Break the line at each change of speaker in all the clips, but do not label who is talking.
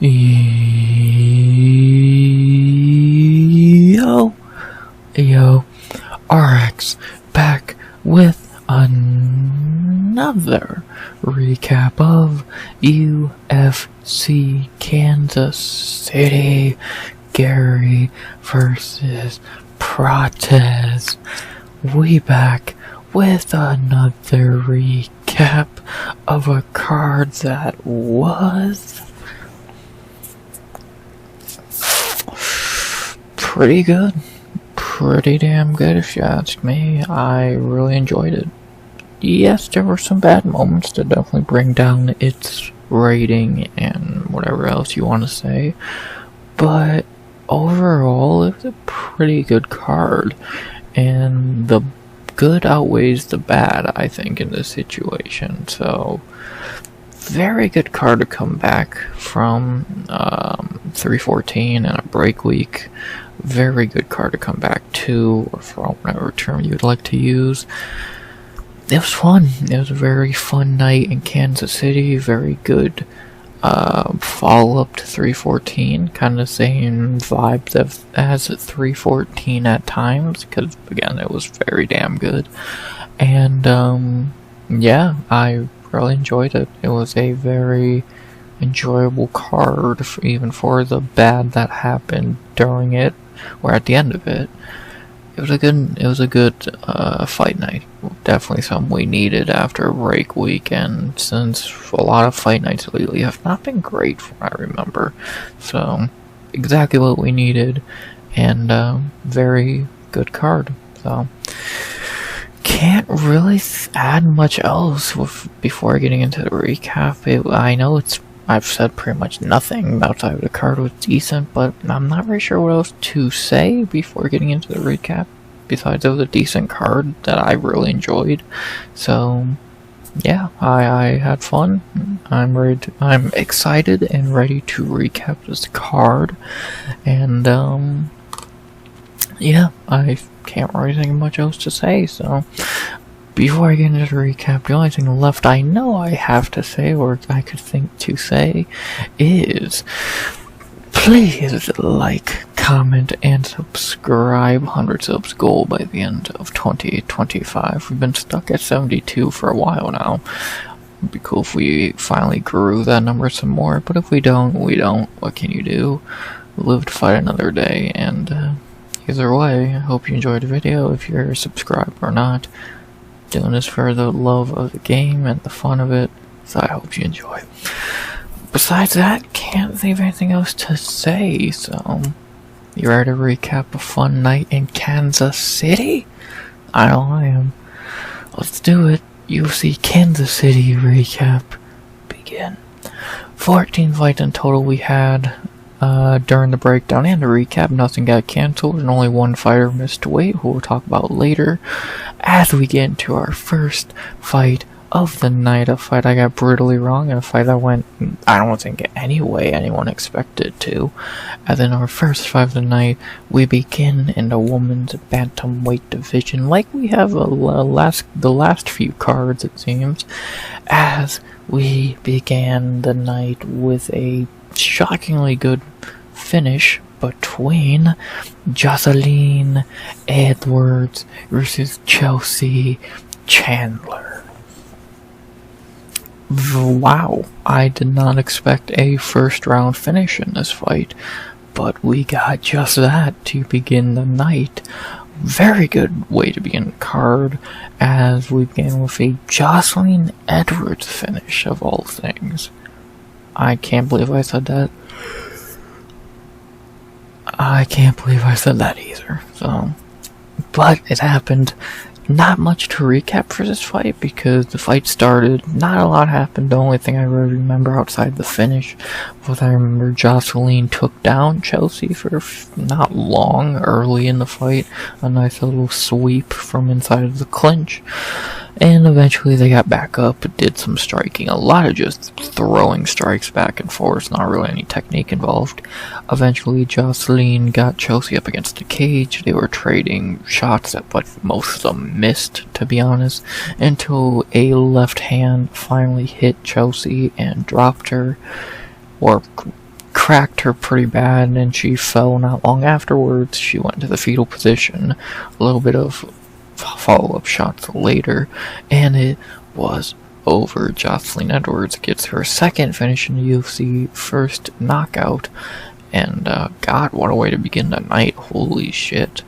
Yo, RX back with another recap of UFC Kansas City, Gary versus Fraudtes. We back with another recap of a card that was pretty good. Pretty damn good if you ask me. I really enjoyed it. Yes, there were some bad moments that definitely bring down its rating and whatever else you want to say. But overall, it was a pretty good card. And the good outweighs the bad, I think, in this situation. So, very good card to come back from 314 and a break week. Very good card to come back to, or for whatever term you'd like to use. It was fun. It was a very fun night in Kansas City. Very good follow-up to 314. Kind of the same vibe as 314 at times, because again, it was very damn good. And yeah, I really enjoyed it. It was a very enjoyable card, even for the bad that happened during it, or at the end of it. It was a good fight night. Definitely something we needed after a break week, and since a lot of fight nights lately have not been great from what I remember. So, exactly what we needed, and very good card. So, can't really add much else before getting into the recap. I know I've said pretty much nothing outside of the card was decent, but I'm not really sure what else to say before getting into the recap, besides it was a decent card that I really enjoyed. So, yeah, I had fun. I'm excited and ready to recap this card, and yeah, I can't really think of much else to say. So, before I get into the recap, the only thing left I know I have to say, or I could think to say, is please like, comment, and subscribe. 100 subs goal by the end of 2025. We've been stuck at 72 for a while now. It'd be cool if we finally grew that number some more, but if we don't, we don't. What can you do? Live to fight another day, and either way, I hope you enjoyed the video, if you're subscribed or not. Doing this for the love of the game and the fun of it, so I hope you enjoy. Besides that, can't think of anything else to say, so you ready to recap a fun night in Kansas City? I know I am. Let's do it. UFC Kansas City recap. Begin. 14 fights in total we had during the breakdown and the recap. Nothing got cancelled, and only one fighter missed weight, who we'll talk about later. As we get into our first fight of the night, a fight I got brutally wrong, and a fight that went, I don't think, any way anyone expected to. And then our first fight of the night, we begin in the women's bantamweight division, like we have the last few cards, it seems, as we began the night with a shockingly good finish between Joselyne Edwards versus Chelsea Chandler. Wow, I did not expect a first round finish in this fight, but we got just that to begin the night. Very good way to begin the card, as we began with a Joselyne Edwards finish, of all things. I can't believe I said that. I can't believe I said that either. So, but it happened. Not much to recap for this fight, because the fight started, not a lot happened. The only thing I really remember outside the finish was I remember Joselyne took down Chelsea for not long early in the fight. A nice little sweep from inside of the clinch. And eventually they got back up, did some striking, a lot of just throwing strikes back and forth, not really any technique involved. Eventually Joselyne got Chelsea up against the cage. They were trading shots but most of them missed, to be honest, until a left hand finally hit Chelsea and dropped her, or cracked her pretty bad, and she fell not long afterwards. She went to the fetal position. A little bit of follow-up shots later, and it was over. Joselyne Edwards gets her second finish in the UFC, first knockout, and God, what a way to begin the night. Holy shit.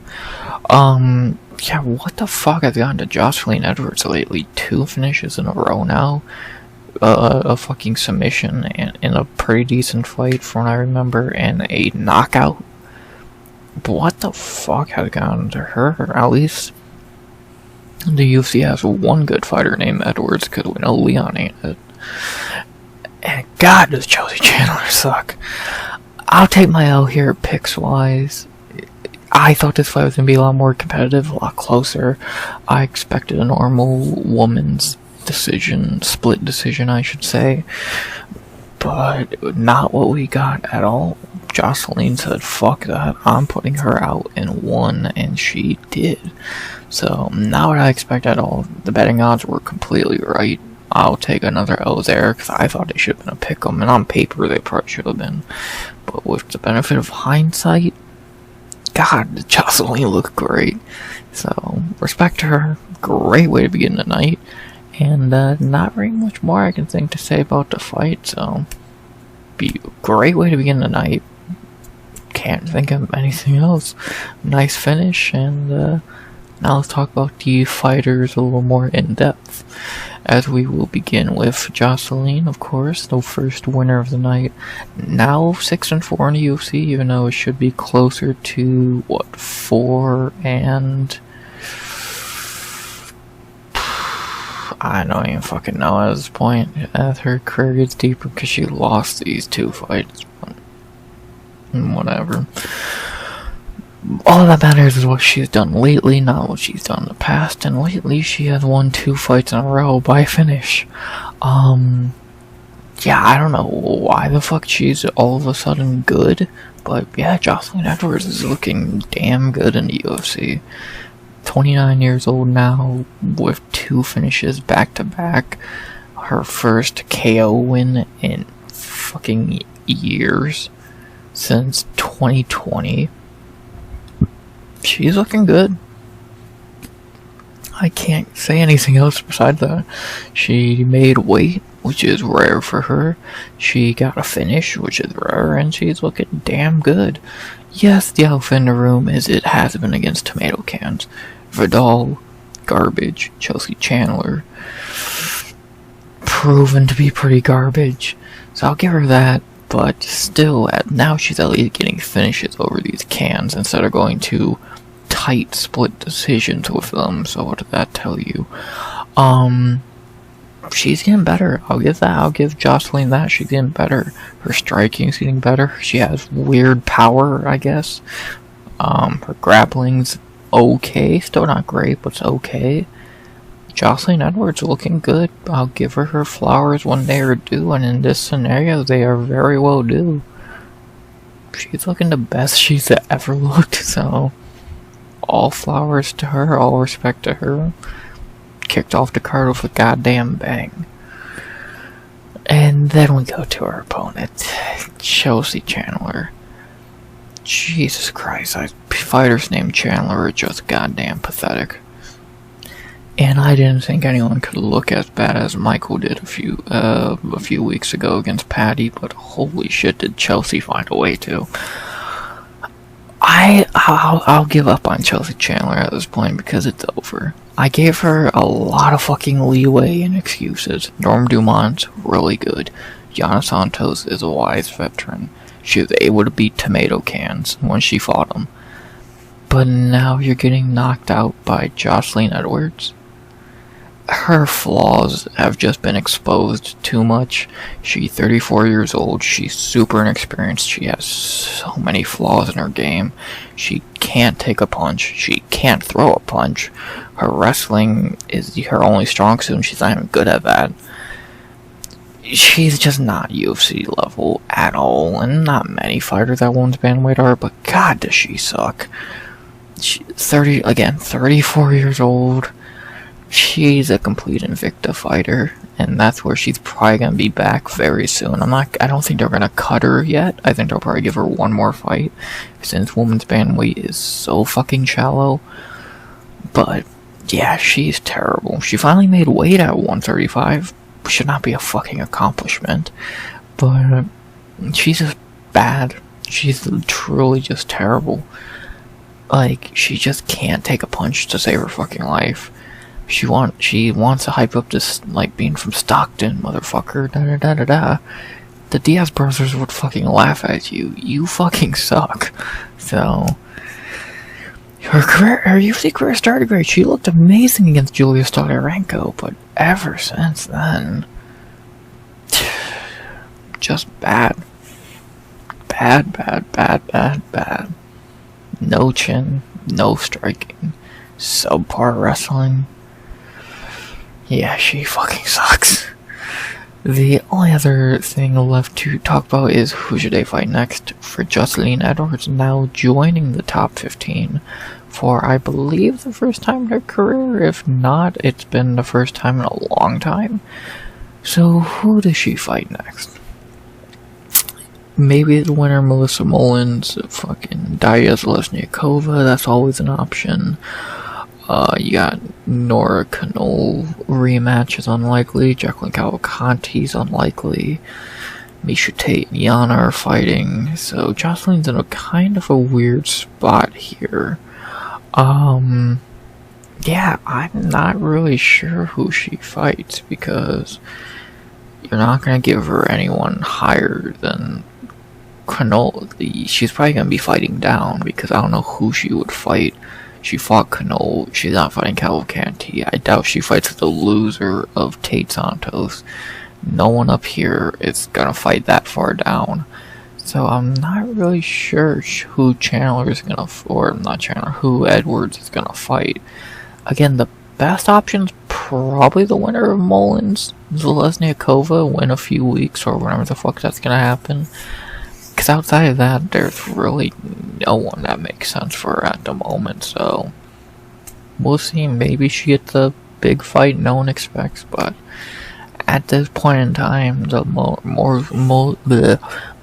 Yeah, what the fuck has gotten to Joselyne Edwards lately? 2 finishes in a row now. A fucking submission and in a pretty decent fight from what I remember, and a knockout. But what the fuck has gotten to her? At least the UFC has one good fighter named Edwards, because we know Leon ain't it. And God, does Chelsea Chandler suck. I'll take my L here picks wise. I thought this fight was going to be a lot more competitive, a lot closer. I expected a normal woman's decision, split decision I should say, but not what we got at all. Joselyne said, fuck that, I'm putting her out and won, and she did. So, not what I expected at all. The betting odds were completely right. I'll take another L there, because I thought they should have been a pick'em, and on paper they probably should have been. But with the benefit of hindsight, God, Joselyne looked great. So, respect to her. Great way to begin the night. And not very much more I can think to say about the fight. So, be a great way to begin the night. Can't think of anything else. Nice finish. And now let's talk about the fighters a little more in depth. As we will begin with Joselyne, of course, the first winner of the night. Now 6-4 in the UFC, even though it should be closer to, what, 4 and... I don't even fucking know at this point, as her career gets deeper, because she lost these 2 fights. But whatever. All that matters is what she's done lately, not what she's done in the past, and lately she has won 2 fights in a row by finish. Yeah, I don't know why the fuck she's all of a sudden good, but yeah, Joselyne Edwards is looking damn good in the UFC. 29 years old now, with 2 finishes back to back. Her first KO win in fucking years, since 2020. She's looking good. I can't say anything else besides that. She made weight, which is rare for her. She got a finish, which is rare, and she's looking damn good. Yes, the elephant in the room is it has been against tomato cans. Vidal, garbage. Chelsea Chandler, proven to be pretty garbage. So I'll give her that, but still, now she's at least getting finishes over these cans instead of going to tight split decisions with them. So what did that tell you? She's getting better. I'll give that. I'll give Joselyne that. She's getting better. Her striking's getting better. She has weird power, I guess. Her grappling's okay. Still not great, but it's okay. Joselyne Edwards looking good. I'll give her flowers when they are due, and in this scenario, they are very well due. She's looking the best she's ever looked, so all flowers to her, all respect to her. Kicked off the card with a goddamn bang. And then we go to our opponent, Chelsea Chandler. Jesus Christ, fighters named Chandler are just goddamn pathetic. And I didn't think anyone could look as bad as Michael did a few weeks ago against Patty, but holy shit, did Chelsea find a way to. I'll give up on Chelsea Chandler at this point because it's over. I gave her a lot of fucking leeway and excuses. Norm Dumont's really good. Yana Santos is a wise veteran. She was able to beat tomato cans when she fought them. But now you're getting knocked out by Joselyne Edwards. Her flaws have just been exposed too much. She's 34 years old. She's super inexperienced. She has so many flaws in her game. She can't take a punch. She can't throw a punch. Her wrestling is her only strong suit, and she's not even good at that. She's just not UFC level at all, and not many fighters at one's bantamweight are, but God does she suck. She's 34 years old. She's a complete Invicta fighter, and that's where she's probably gonna be back very soon. I don't think they're gonna cut her yet. I think they'll probably give her one more fight, since women's bantamweight is so fucking shallow. But yeah, she's terrible. She finally made weight at 135. Should not be a fucking accomplishment, but she's just bad. She's truly just terrible. Like, she just can't take a punch to save her fucking life. She wants to hype up this, like, being from Stockton, motherfucker, da-da-da-da-da. The Diaz brothers would fucking laugh at you. You fucking suck. So, her UFC career started great. She looked amazing against Julia Stodarenko, but ever since then, just bad. Bad. No chin, no striking, subpar wrestling. Yeah, she fucking sucks. The only other thing left to talk about is who should they fight next for Joselyne Edwards, now joining the top 15 for, I believe, the first time in her career. If not, it's been the first time in a long time. So who does she fight next? Maybe the winner, Melissa Mullins, fucking Daria Zelezniakova, that's always an option. You got Nora Canole rematch is unlikely. Jacqueline Cavalcanti's unlikely. Misha Tate and Viana are fighting. So Joselyne's in a kind of a weird spot here. Yeah, I'm not really sure who she fights, because you're not going to give her anyone higher than Canole. She's probably going to be fighting down, because I don't know who she would fight. She fought Canole. She's not fighting Cavalcanti. I doubt she fights the loser of Tate Santos. No one up here is going to fight that far down. So I'm not really sure who Chandler is going to, or not Chandler, who Edwards is going to fight. Again, the best option is probably the winner of Mullins, Zelezniakova, win a few weeks, or whenever the fuck that's going to happen. Because outside of that, there's really no one that makes sense for her at the moment, so we'll see. Maybe she gets a big fight no one expects, but at this point in time, the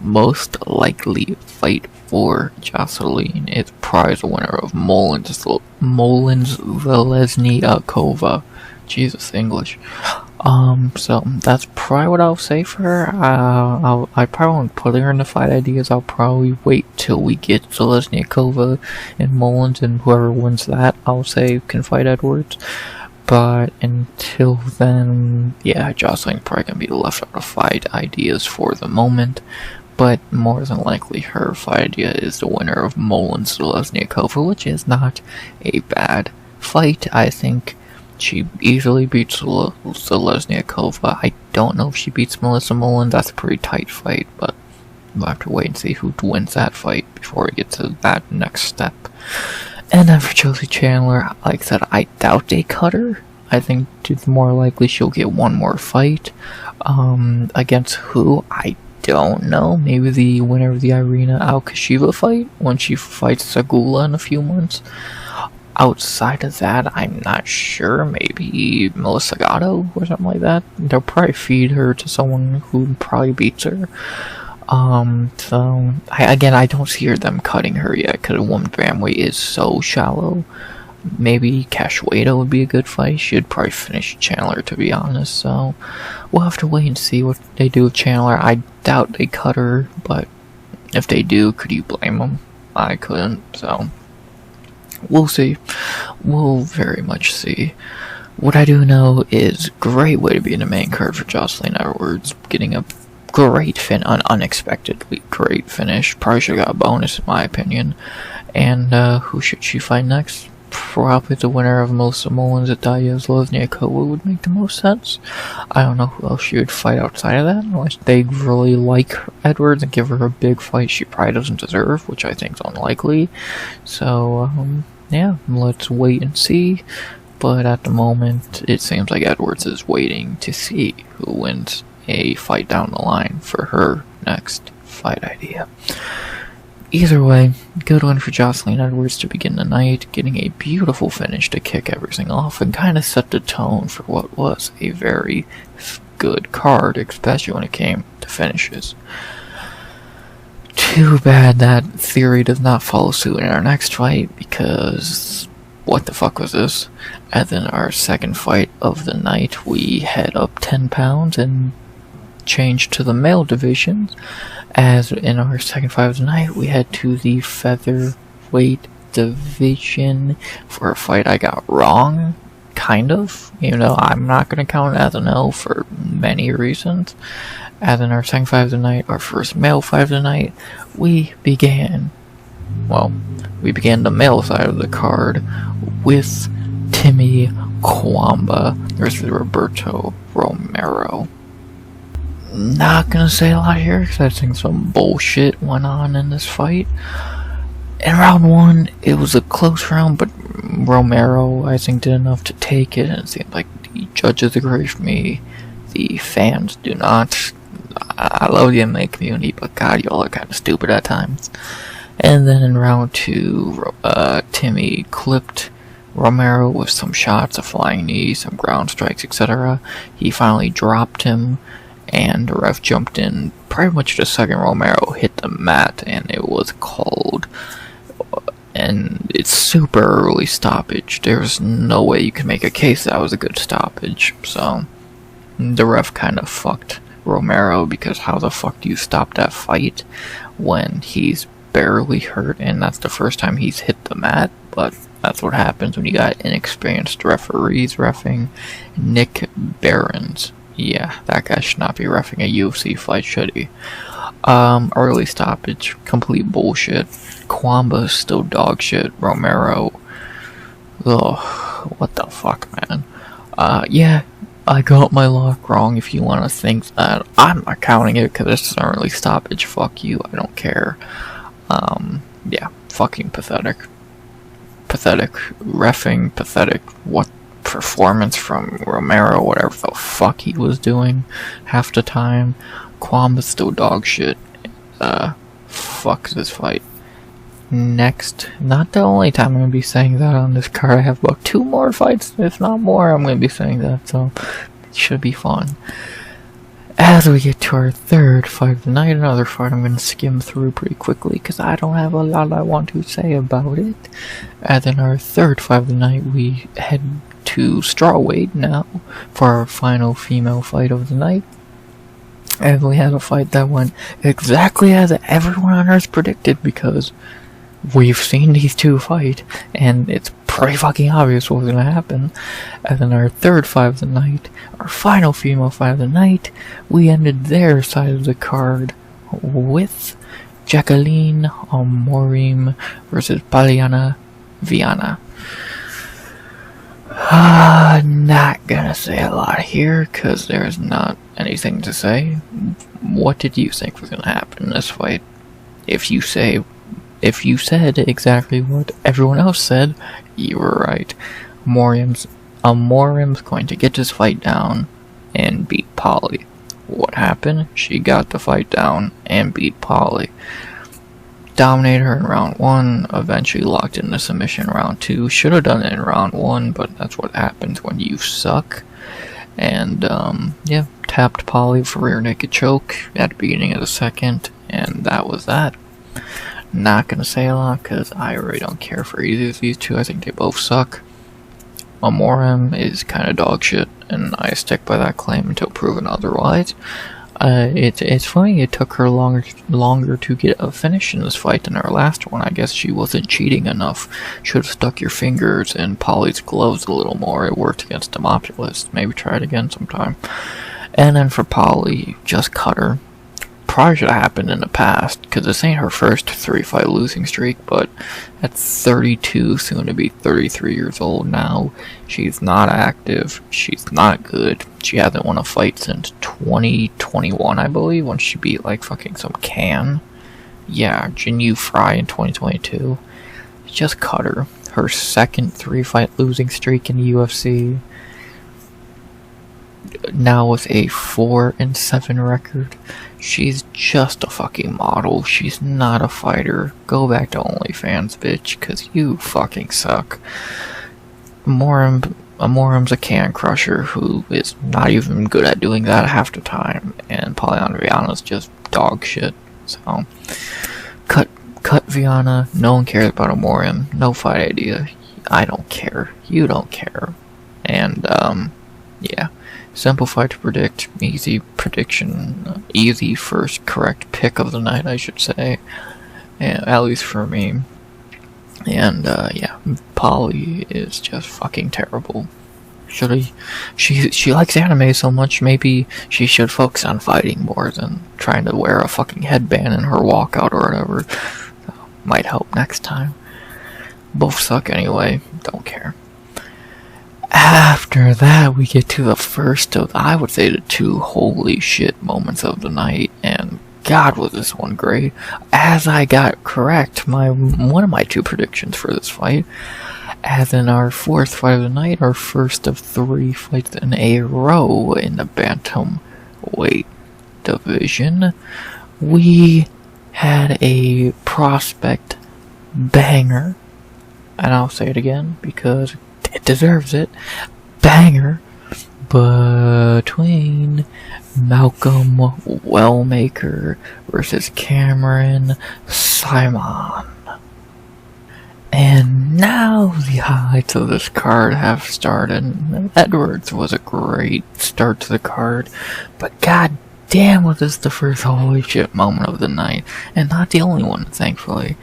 most likely fight for Joselyne is probably the winner of Mullins Zelezniakova. Jesus, English. So that's probably what I'll say for her. I probably won't put her in the fight ideas. I'll probably wait till we get Zelezniakova and Mullins, and whoever wins that, I'll say can fight Edwards. But until then, yeah, Joselyne probably gonna be left out of fight ideas for the moment. But more than likely, her fight idea is the winner of Mullins Zelezniakova, which is not a bad fight. I think she easily beats Zelezniakova. I don't know if she beats Melissa Mullins. That's a pretty tight fight, but we'll have to wait and see who wins that fight before we get to that next step. And then for Josie Chandler, like I said, I doubt they cut her. I think it's more likely she'll get one more fight. Against who? I don't know. Maybe the winner of the Irina Alkashiva fight when she fights Sagula in a few months. Outside of that, I'm not sure. Maybe Melissa Gatto or something like that. They'll probably feed her to someone who probably beats her. So I don't see them cutting her yet, because women's bantamweight is so shallow. Maybe Castañeda would be a good fight. She'd probably finish Chandler, to be honest. So we'll have to wait and see what they do with Chandler. I doubt they cut her, but if they do, could you blame them? I couldn't. So we'll see. We'll very much see. What I do know is great way to be in the main card for Joselyne Edwards, getting a great unexpectedly great finish. Probably should have got a bonus in my opinion. And who should she fight next? Probably the winner of Melissa Mullins at Daria Zelezniakova would make the most sense. I don't know who else she would fight outside of that, unless they'd really like Edwards and give her a big fight she probably doesn't deserve, which I think is unlikely. So, yeah, let's wait and see. But at the moment, it seems like Edwards is waiting to see who wins a fight down the line for her next fight idea. Either way, good one for Joselyne Edwards to begin the night, getting a beautiful finish to kick everything off and kind of set the tone for what was a very good card, especially when it came to finishes. Too bad that theory does not follow suit in our next fight, because what the fuck was this? And then our second fight of the night, we head up 10 pounds and change to the male division. As in our second fight of the night, we head to the featherweight division for a fight I got wrong, kind of. Even though I'm not going to count it as an L for many reasons. As in our second fight of the night, our first male fight of the night, we began the male side of the card with Timmy Cuamba versus Roberto Romero. Not gonna say a lot here because I think some bullshit went on in this fight. In round one, it was a close round, but Romero, I think, did enough to take it, and it seemed like the judges agree with me. The fans do not. I love the MMA community, but god, y'all are kind of stupid at times. And then in round two, Timmy clipped Romero with some shots, a flying knee, some ground strikes, etc. He finally dropped him, and the ref jumped in pretty much the second Romero hit the mat, and it was called. And it's super early stoppage. There's no way you can make a case that was a good stoppage. So the ref kind of fucked Romero, because how the fuck do you stop that fight when he's barely hurt, and that's the first time he's hit the mat? But that's what happens when you got inexperienced referees reffing. Nick Barons, yeah, that guy should not be reffing a UFC fight, should he? Early stoppage, complete bullshit. Cuamba's still dog shit. Romero, ugh, what the fuck, man. Yeah, I got my lock wrong. If you want to think that, I'm not counting it because it's an early stoppage. Fuck you, I don't care. Yeah, fucking pathetic. Pathetic reffing, pathetic what performance from Romero, whatever the fuck he was doing half the time. Cuamba's still dog shit. Fuck this fight. Next, not the only time I'm going to be saying that on this card. I have about 2 more fights, if not more, I'm going to be saying that, so it should be fun. As we get to our third fight of the night, another fight I'm going to skim through pretty quickly because I don't have a lot I want to say about it. And then our third fight of the night, we head to strawweight now for our final female fight of the night. And we had a fight that went exactly as everyone on Earth predicted, because we've seen these two fight, and it's pretty fucking obvious what was going to happen. And then our third fight of the night, our final female fight of the night, we ended their side of the card with Jaqueline Amorim versus Polyana Viana. Not gonna say a lot here, because there's not anything to say. What did you think was gonna happen in this fight? If you said exactly what everyone else said, you were right. Amorim's going to get this fight down and beat Poly. What happened? She got the fight down and beat Poly. Dominated her in round 1, eventually locked in the submission in round 2. Should have done it in round 1, but that's what happens when you suck. And, yeah, tapped Poly for rear naked choke at the beginning of the second, and that was that. Not gonna say a lot, because I really don't care for either of these two. I think they both suck. Amorim is kind of dog shit, and I stick by that claim until proven otherwise. It's funny it took her longer to get a finish in this fight than her last one. I guess she wasn't cheating enough. Should have stuck your fingers in Poly's gloves a little more. It worked against Demopulus. Maybe try it again sometime. And then for Poly, just cut her. Probably should have happened in the past, because this ain't her first 3-fight losing streak, but at 32, soon to be 33 years old now, she's not active, she's not good, she hasn't won a fight since 2021, I believe, when she beat, like, fucking some can. Yeah, Jinyu Fry in 2022. Just cut her. Her second 3-fight losing streak in the UFC. Now with a 4-7 record. She's just a fucking model. She's not a fighter. Go back to OnlyFans, bitch, because you fucking suck. Amorim Amorim's a can crusher who is not even good at doing that half the time, and Polyana Viana's just dog shit. So, cut Viana. No one cares about Amorim. No fight idea. I don't care. You don't care. And, yeah. Simple fight to predict. Easy prediction. Easy first correct pick of the night, I should say. And, at least for me. And, yeah. Polly is just fucking terrible. She likes anime so much, maybe she should focus on fighting more than trying to wear a fucking headband in her walkout or whatever. Might help next time. Both suck anyway, don't care. After that, we get to the first of, I would say, the two holy shit moments of the night, and God was this one great. As I got correct, one of my two predictions for this fight, as in our fourth fight of the night, our first of 3 fights in a row in the bantamweight division, we had a prospect banger, and I'll say it again because it deserves it, banger between Malcolm Wellmaker versus Cameron Saaiman. And now the highlights of this card have started. Edwards was a great start to the card, but god damn was this the first holy shit moment of the night, and not the only one, thankfully.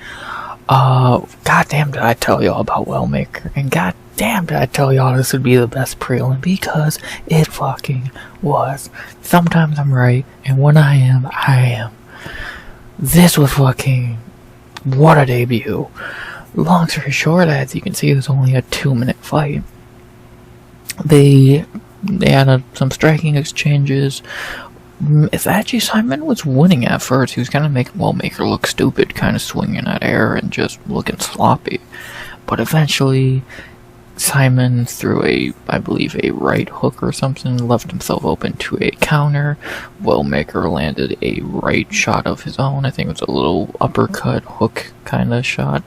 God damn did I tell y'all about Wellmaker, and god damn did I tell y'all this would be the best prelim, because it fucking was. Sometimes I'm right, and when I am, I am. This was fucking, what a debut. Long story short, as you can see, it was only a 2-minute fight. They had some striking exchanges. It's actually, Saaiman was winning at first. He was kind of making Wellmaker look stupid, kind of swinging at air and just looking sloppy. But eventually, Saaiman threw I believe a right hook or something, left himself open to a counter. Wellmaker landed a right shot of his own. I think it was a little uppercut hook kind of shot,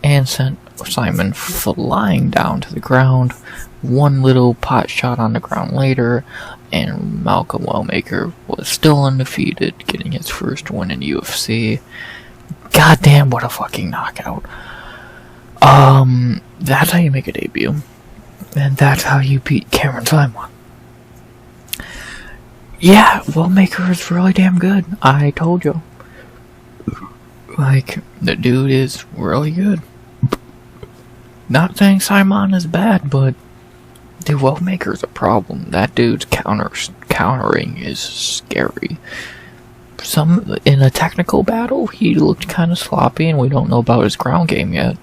and sent Saaiman flying down to the ground. One little pot shot on the ground later, and Malcolm Wellmaker was still undefeated, getting his first win in UFC. Goddamn, what a fucking knockout. That's how you make a debut. And that's how you beat Cameron Saaiman. Yeah, Wellmaker is really damn good. I told you. Like, the dude is really good. Not saying Saaiman is bad, but dude, Wellmaker's a problem. That dude's countering is scary. In a technical battle, he looked kind of sloppy, and we don't know about his ground game yet.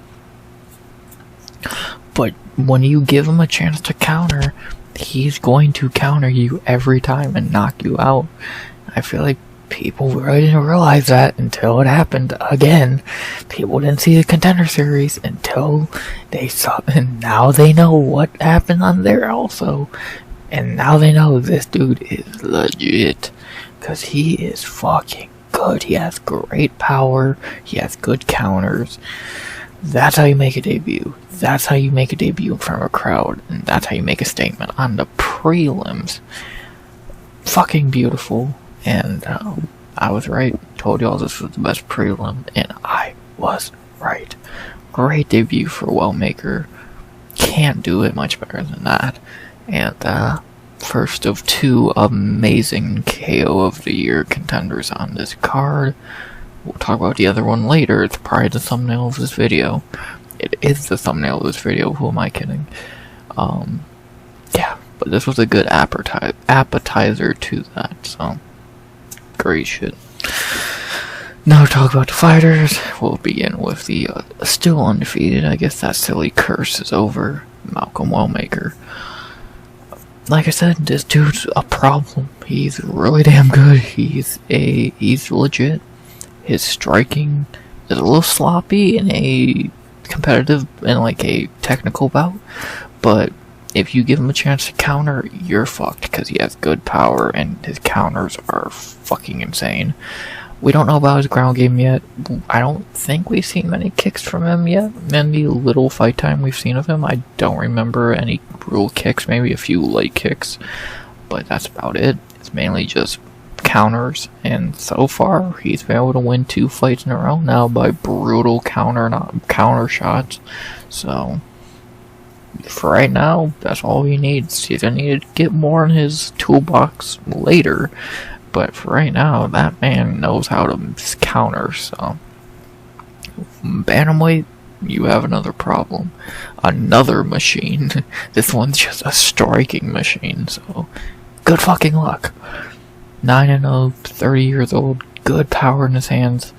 But when you give him a chance to counter, he's going to counter you every time and knock you out. I feel like people really didn't realize that until it happened again. People didn't see the Contender Series until they saw, and now they know what happened on there also. And now they know this dude is legit, because he is fucking good. He has great power, he has good counters. That's how you make a debut. That's how you make a debut in front of a crowd, and that's how you make a statement on the prelims. Fucking beautiful. And I was right. Told y'all this was the best prelim, and I was right. Great debut for Wellmaker. Can't do it much better than that. And first of 2 amazing KO of the year contenders on this card. We'll talk about the other one later. It's probably the thumbnail of this video. It is the thumbnail of this video. Who am I kidding? Yeah, but this was a good appetizer to that. So. Great shit. Now talk about the fighters. We'll begin with the still undefeated, I guess that silly curse is over, Malcolm Wellmaker. Like I said, this dude's a problem. He's really damn good. He's legit. His striking is a little sloppy in a competitive and like a technical bout, but if you give him a chance to counter, you're fucked, because he has good power and his counters are fucking insane. We don't know about his ground game yet. I don't think we've seen many kicks from him yet. In the little fight time we've seen of him, I don't remember any real kicks, maybe a few light kicks, but that's about it. It's mainly just counters, and so far he's been able to win 2 fights in a row now by brutal counter shots. So for right now, that's all he needs. He's gonna need to get more in his toolbox later, but for right now, that man knows how to counter. So bantamweight, you have another problem, another machine. This one's just a striking machine. So good fucking luck. 9-0, 30 years old, good power in his hands.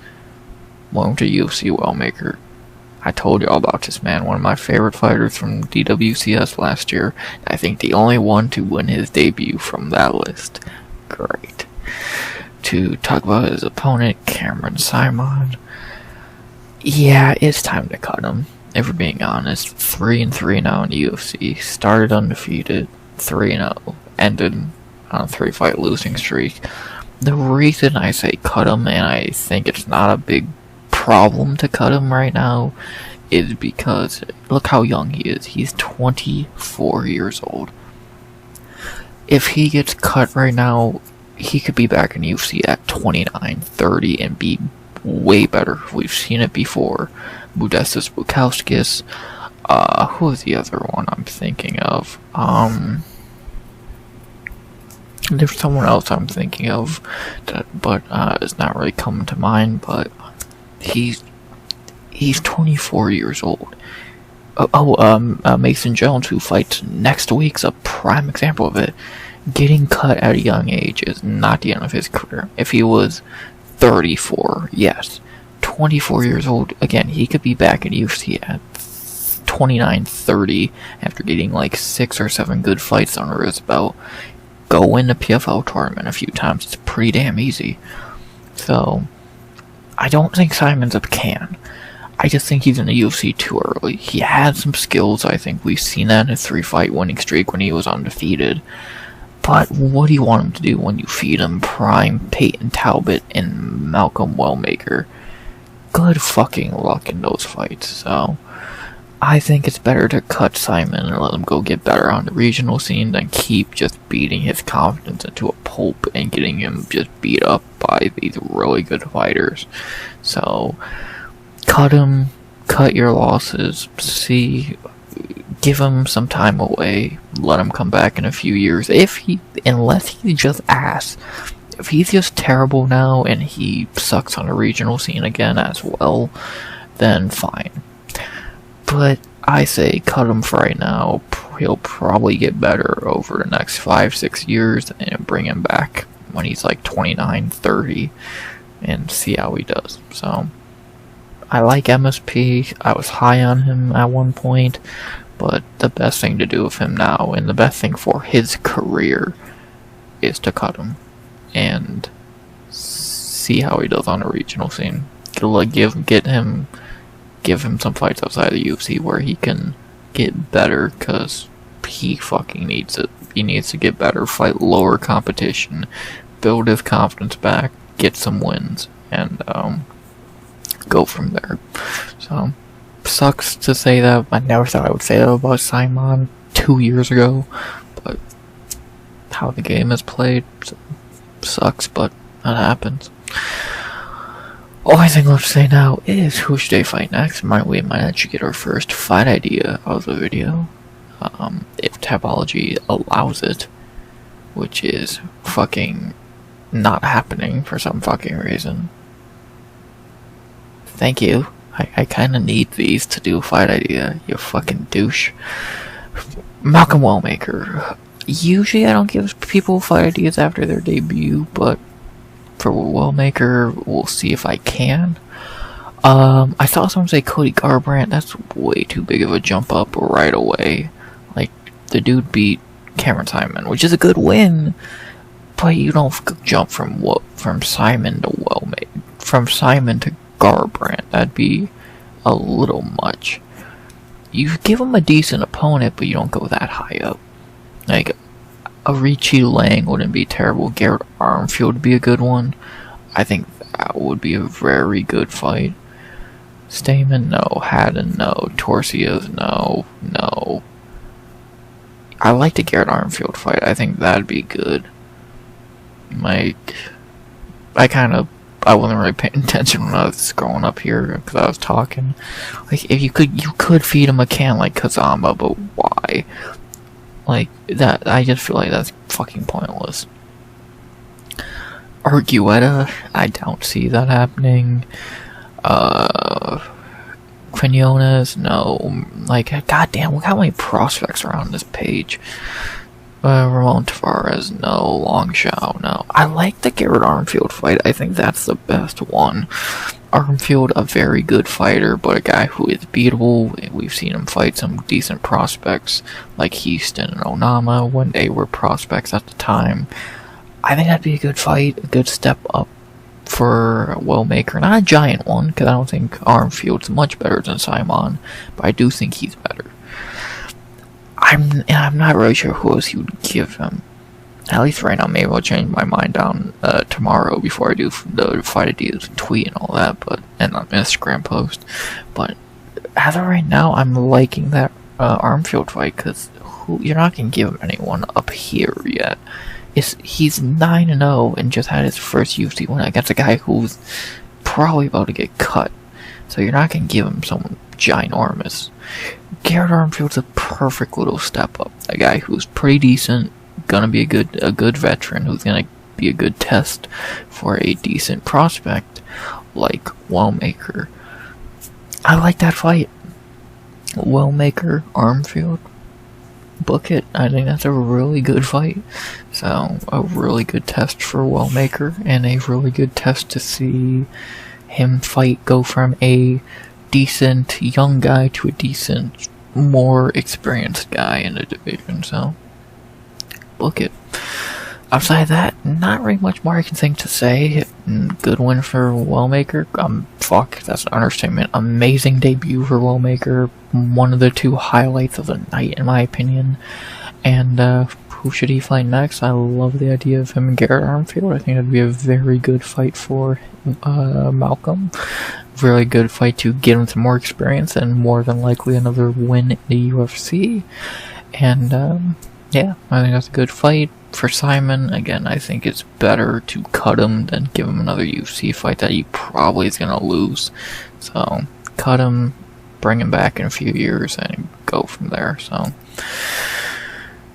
Welcome to UFC Wellmaker. I told you all about this man, one of my favorite fighters from DWCS last year. I think the only one to win his debut from that list. Great. To talk about his opponent, Cameron Saaiman. Yeah, it's time to cut him. If we're being honest, 3-3 now in the UFC. Started undefeated, 3-0. Ended on a 3-fight losing streak. The reason I say cut him, and I think it's not a big problem to cut him right now, is because look how young he is. He's 24 years old. If he gets cut right now, he could be back in UFC at 29, 30 and be way better. We've seen it before. Modestas Bukauskas. Who is the other one I'm thinking of? There's someone else I'm thinking of, but it's not really coming to mind. But he's 24 years old. Mason Jones, who fights next week, is a prime example of it. Getting cut at a young age is not the end of his career. If he was 34, yes. 24 years old, again, he could be back in UFC at 29, 30 after getting like 6 or 7 good fights under his belt. Go win the PFL tournament a few times. It's pretty damn easy. So, I don't think Saaiman's a can. I just think he's in the UFC too early. He had some skills. I think we've seen that in his 3-fight winning streak when he was undefeated. But what do you want him to do when you feed him prime Peyton Talbot and Malcolm Wellmaker? Good fucking luck in those fights. So, I think it's better to cut Saaiman and let him go get better on the regional scene than keep just beating his confidence into a pulp and getting him just beat up by these really good fighters. So, cut him, cut your losses, give him some time away, let him come back in a few years. Unless he's just ass. If he's just terrible now and he sucks on the regional scene again as well, then fine. But I say cut him for right now. He'll probably get better over the next 5-6 years and bring him back when he's like 29, 30 and see how he does. So, I like MSP. I was high on him at one point, but the best thing to do with him now and the best thing for his career is to cut him and see how he does on the regional scene. Give him some fights outside the UFC where he can get better, because he fucking needs it. He needs to get better, fight lower competition, build his confidence back, get some wins, and go from there. So, sucks to say that. I never thought I would say that about Saaiman 2 years ago, but how the game is played sucks, but that happens. Only thing left to say now is who should they fight next. We might actually get our first fight idea of the video, if Tapology allows it, which is fucking not happening for some fucking reason. Thank you. I kinda need these to do a fight idea, you fucking douche. Malcolm Wellmaker. Usually I don't give people fight ideas after their debut, but for Wellmaker, we'll see if I can. I saw someone say Cody Garbrandt. That's way too big of a jump up right away. Like, the dude beat Cameron Saaiman, which is a good win, but you don't jump from Saaiman to Wellmaker, from Saaiman to Garbrandt. That'd be a little much. You give him a decent opponent, but you don't go that high up. Like, a Richie Lang wouldn't be terrible. Garrett Armfield would be a good one. I think that would be a very good fight. Stamen, no. Haddon, no. Torsias, no. No. I like the Garrett Armfield fight. I think that'd be good. Like, I wasn't really paying attention when I was growing up here because I was talking. Like, if you could feed him a can like Cuamba, but why? Like, that, I just feel like that's fucking pointless. Argueta, I don't see that happening. Quinones, no. Like, goddamn, look how many prospects are on this page. Ramon Tavares, no. Longshao, no. I like the Garrett Armfield fight. I think that's the best one. Armfield, a very good fighter, but a guy who is beatable. We've seen him fight some decent prospects, like Houston and Onama, when they were prospects at the time. I think that'd be a good fight, a good step up for Wellmaker. Not a giant one, because I don't think Armfield's much better than Saaiman, but I do think he's better. I'm not really sure who else he would give him. At least right now, maybe I'll change my mind down tomorrow before I do the fight ideas and tweet and all that, and on Instagram post. But as of right now, I'm liking that Armfield fight, because you're not going to give him anyone up here yet. He's 9-0 and just had his first UFC win against a guy who's probably about to get cut. So you're not going to give him someone ginormous. Garrett Armfield's a perfect little step up. A guy who's pretty decent, gonna be a good veteran, who's gonna be a good test for a decent prospect like Wellmaker. I like that fight. Wellmaker, Armfield, book it. I think that's a really good fight. So, a really good test for Wellmaker, and a really good test to see him go from a decent young guy to a decent, more experienced guy in the division. So, book it. Outside of that, not really much more I can think to say. Good win for Wellmaker. Fuck, that's an understatement. Amazing debut for Wellmaker. One of the two highlights of the night, in my opinion. And, who should he fight next? I love the idea of him and Garrett Armfield. I think it'd be a very good fight for, Malcolm. Really good fight to get him some more experience, and more than likely another win in the UFC. And, yeah, I think that's a good fight. For Saaiman, again, I think it's better to cut him than give him another UFC fight that he probably is going to lose. So, cut him, bring him back in a few years, and go from there. So,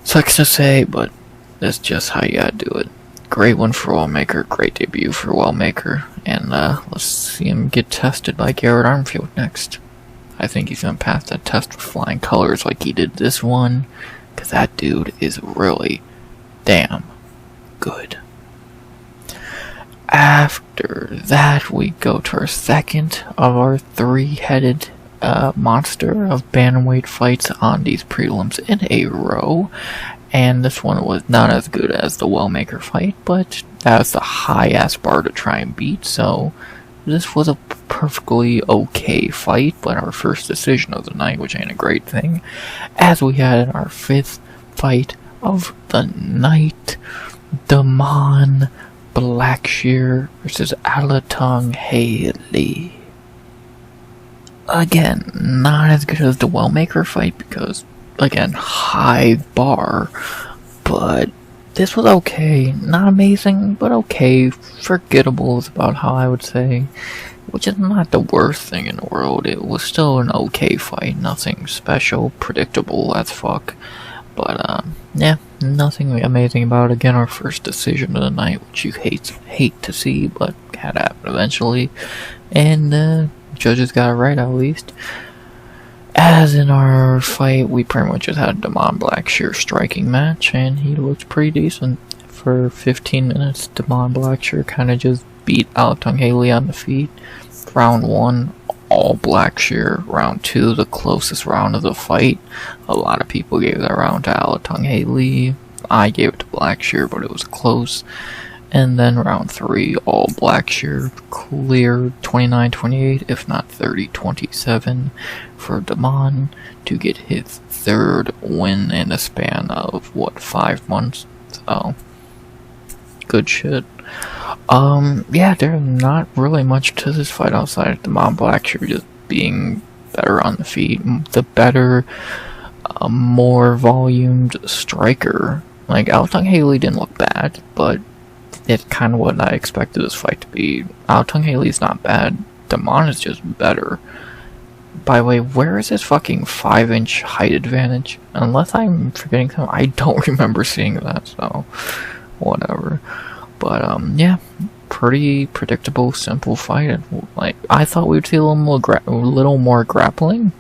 sucks to say, but that's just how you gotta do it. Great one for Wellmaker, great debut for Wellmaker, and let's see him get tested by Garrett Armfield next. I think he's going to pass that test with flying colors like he did this one, because that dude is really damn good. After that, we go to our second of our three-headed monster of bantamweight fights on these prelims in a row. And this one was not as good as the Wellmaker fight, but that was the high-ass bar to try and beat, so this was a perfectly okay fight, but our first decision of the night, which ain't a great thing, as we had in our fifth fight of the night, Damon Blackshear versus Alatengheili. Again, not as good as the Wellmaker fight because, again, high bar, but this was okay. Not amazing, but okay. Forgettable is about how I would say, which is not the worst thing in the world. It was still an okay fight, nothing special, predictable as fuck. But, yeah, nothing amazing about it. Again, our first decision of the night, which you hate to see, but had to happen eventually. And, judges got it right, at least. As in our fight, we pretty much just had a Damon Blackshear striking match, and he looked pretty decent. For 15 minutes, Damon Blackshear kind of just beat Alatengheili on the feet. Round 1, all Blackshear. Round 2, the closest round of the fight. A lot of people gave that round to Alatengheili. I gave it to Blackshear, but it was close. And then round 3, all Blackshear, clear 29-28, if not 30-27, for Damon to get his third win in a span of, 5 months? So, good shit. Yeah, there's not really much to this fight outside of Damon Blackshear just being better on the feet, the better, more volumed striker. Like, Alatengheili didn't look bad, but it's kind of what I expected this fight to be. Alatengheili's not bad, Damon is just better. By the way, where is his fucking 5-inch height advantage? Unless I'm forgetting something, I don't remember seeing that, so whatever. But, yeah, pretty predictable, simple fight. Like, I thought we'd see a little more grappling,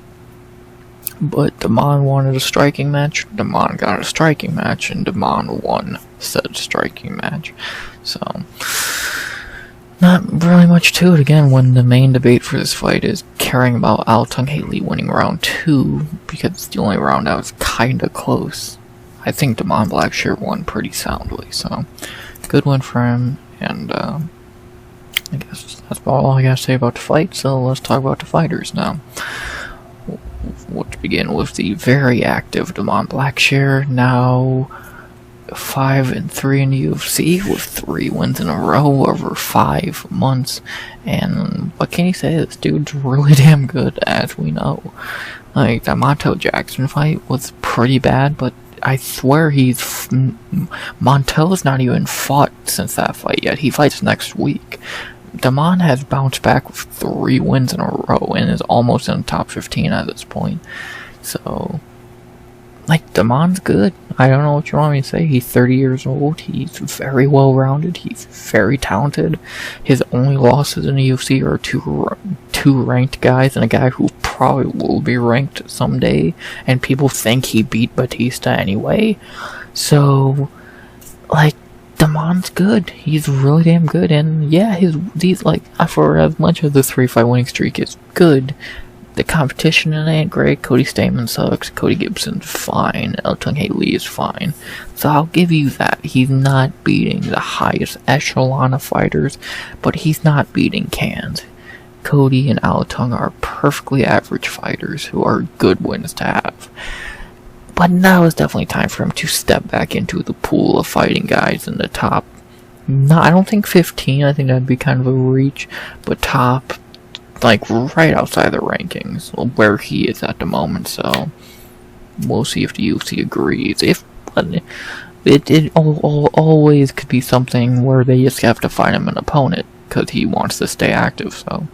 but Damon wanted a striking match, Damon got a striking match, and Damon won said striking match. So, not really much to it again when the main debate for this fight is caring about Alatengheili winning round 2, because it's the only round that was kinda close. I think Damon Blackshear won pretty soundly, so good win for him, and I guess that's about all I gotta say about the fight, so let's talk about the fighters now. Let's begin with the very active Damon Blackshear, now 5-3 in the UFC with 3 wins in a row over 5 months, and what can you say, this dude's really damn good, as we know. Like, that Montel Jackson fight was pretty bad, but I swear Montel's not even fought since that fight yet. He fights next week. Damon has bounced back with 3 wins in a row and is almost in the top 15 at this point. So, like, Damon's good. I don't know what you want me to say. He's 30 years old. He's very well-rounded. He's very talented. His only losses in the UFC are two ranked guys and a guy who probably will be ranked someday. And people think he beat Batista anyway. So, like, Damon's good. He's really damn good. And yeah, he's like, for as much as the 3-fight winning streak is good, the competition ain't great. Cody Stamann sucks. Cody Gibson's fine. Alatengheili is fine. So I'll give you that. He's not beating the highest echelon of fighters, but he's not beating cans. Cody and Alateng are perfectly average fighters who are good wins to have. But now is definitely time for him to step back into the pool of fighting guys in the top. No, I don't think 15. I think that'd be kind of a reach, but top, like, right outside the rankings, where he is at the moment, so we'll see if the UFC agrees. It always could be something where they just have to find him an opponent, because he wants to stay active, so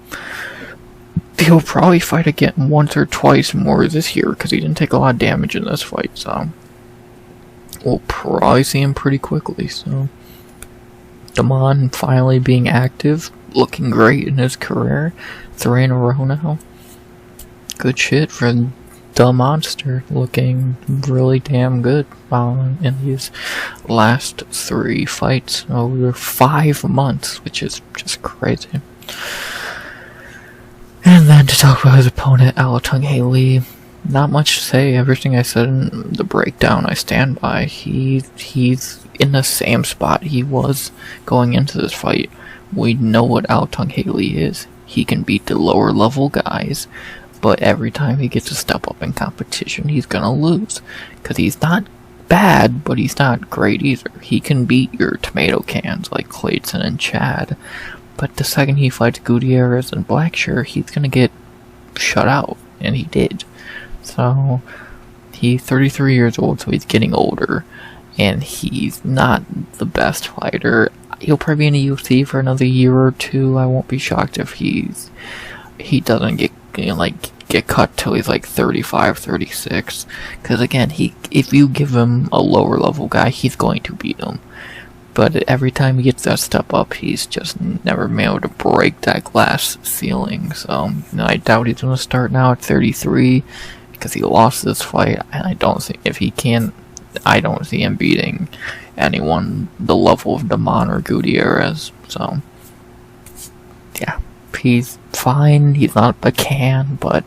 he'll probably fight again once or twice more this year, because he didn't take a lot of damage in this fight, so we'll probably see him pretty quickly, so Damon finally being active, looking great in his career. 3 in a row now. Good shit for the monster, looking really damn good in these last 3 fights over 5 months, which is just crazy. And then to talk about his opponent, Alatengheili, not much to say. Everything I said in the breakdown I stand by. He's in the same spot he was going into this fight. We know what Alatengheili is. He can beat the lower level guys, but every time he gets to step up in competition, he's gonna lose. Because he's not bad, but he's not great either. He can beat your tomato cans like Clayton and Chad, but the second he fights Gutierrez and Blackshear, he's gonna get shut out, and he did. So, he's 33 years old, so he's getting older, and he's not the best fighter. He'll probably be in the UFC for another year or 2. I won't be shocked if he doesn't get cut till he's like 35, 36. Because again, if you give him a lower level guy, he's going to beat him. But every time he gets that step up, he's just never been able to break that glass ceiling. So, I doubt he's going to start now at 33 because he lost this fight. And I don't see I don't see him beating anyone the level of Damon or Gutierrez. So, yeah, he's fine. He's not a can, but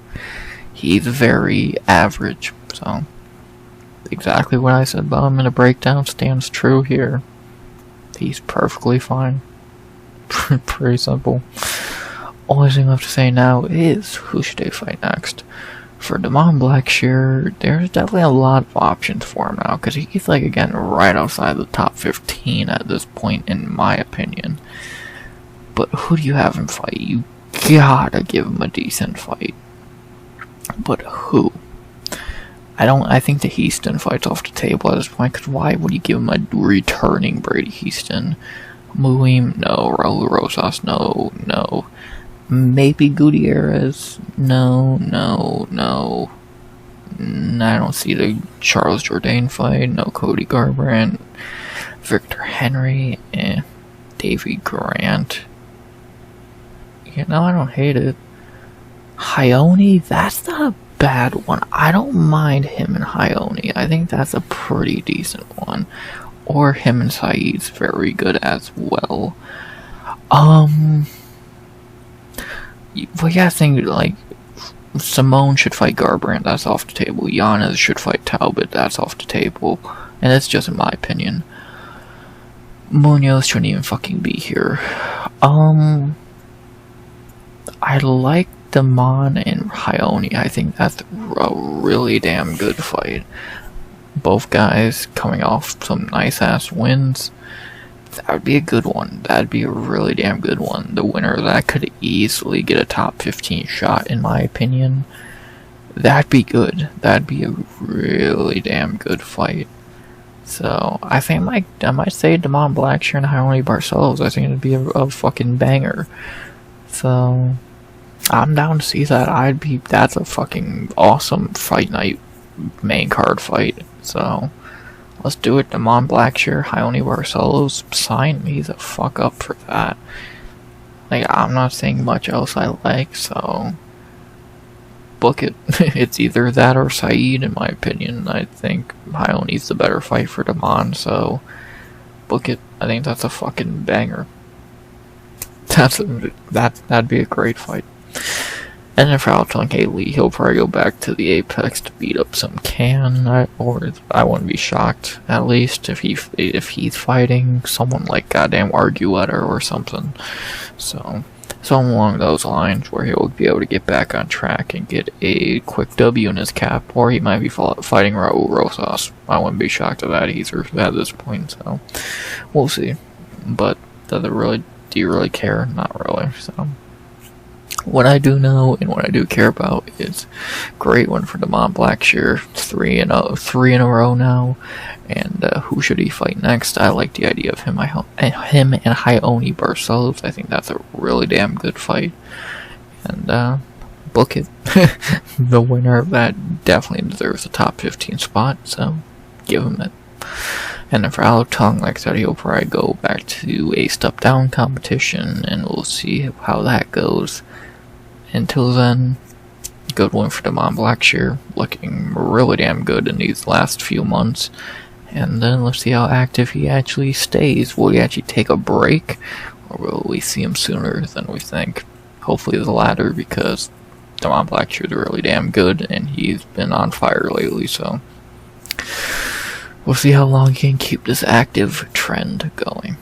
he's very average. So, exactly what I said about him in a breakdown stands true here. He's perfectly fine. Pretty simple. Only thing I have to say now is who should they fight next? For Damon Blackshear, there's definitely a lot of options for him now, because he's, like, again, right outside the top 15 at this point, in my opinion. But who do you have him fight? You gotta give him a decent fight. But who? I think the Houston fight's off the table at this point, because why would you give him a returning Brady Houston? Amorim? No. Raul Rosas? No. Maybe Gutierrez? No. I don't see the Charles Jourdain fight. No Cody Garbrandt. Victor Henry. Davy Grant. I don't hate it. Ione? That's not a bad one. I don't mind him and Ione. I think that's a pretty decent one. Or him and Saeed's very good as well. But yeah, I think, like, Simone should fight Garbrandt, that's off the table. Viana should fight Talbot, that's off the table. And that's just in my opinion. Munoz shouldn't even fucking be here. I like Damon and Ione. I think that's a really damn good fight. Both guys coming off some nice-ass wins. That would be a good one. That'd be a really damn good one. The winner of that could easily get a top 15 shot, in my opinion. That'd be good. That'd be a really damn good fight. So, I think I might say Damon Blackshear and Ione Barcelos. I think it'd be a fucking banger. So, I'm down to see that. That's a fucking awesome fight night main card fight. So, let's do it. Damon Blackshear, Ione Barcelos, sign me the fuck up for that. Like, I'm not saying much else I like, so book it. It's either that or Saeed, in my opinion. I think Ione's the better fight for Damon, so book it. I think that's a fucking banger. That'd be a great fight. And then for Alatengheili, he'll probably go back to the Apex to beat up some or I wouldn't be shocked, at least, if he's fighting someone like goddamn Argueta or something. So, something along those lines, where he'll be able to get back on track and get a quick W in his cap, or he might be fighting Raul Rosas. I wouldn't be shocked at that either at this point, so we'll see. But do you really care? Not really, so. What I do know and what I do care about is great one for Damon Blackshear, 3 in a row now, and who should he fight next? I like the idea of him and Ione Barcelos. I think that's a really damn good fight, and book it. The winner of that definitely deserves a top 15 spot, so give him it. And then for Alateng, like I said, he'll probably go back to a step-down competition, and we'll see how that goes. Until then, good one for Damon Blackshear, looking really damn good in these last few months. And then let's see how active he actually stays. Will he actually take a break, or will we see him sooner than we think? Hopefully the latter, because Damon Blackshear is really damn good, and he's been on fire lately, so we'll see how long he can keep this active trend going.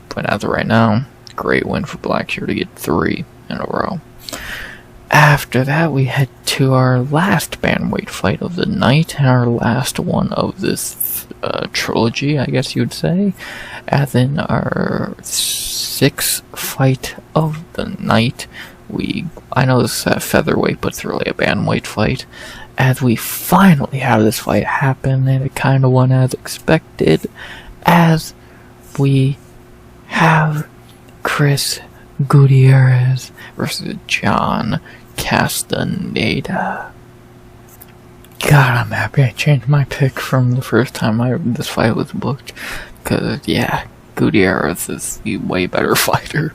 But as of right now, great win for Blackshear to get 3 in a row. After that, we head to our last bantamweight fight of the night, and our last one of this trilogy, I guess you'd say, as in our 6th fight of the night. I know this is a featherweight, but it's really a bantamweight fight, as we finally have this fight happen, and it kind of went as expected, as we have Chris Gutierrez versus John Castañeda. God, I'm happy I changed my pick from the first time this fight was booked, because, yeah, Gutierrez is the way better fighter.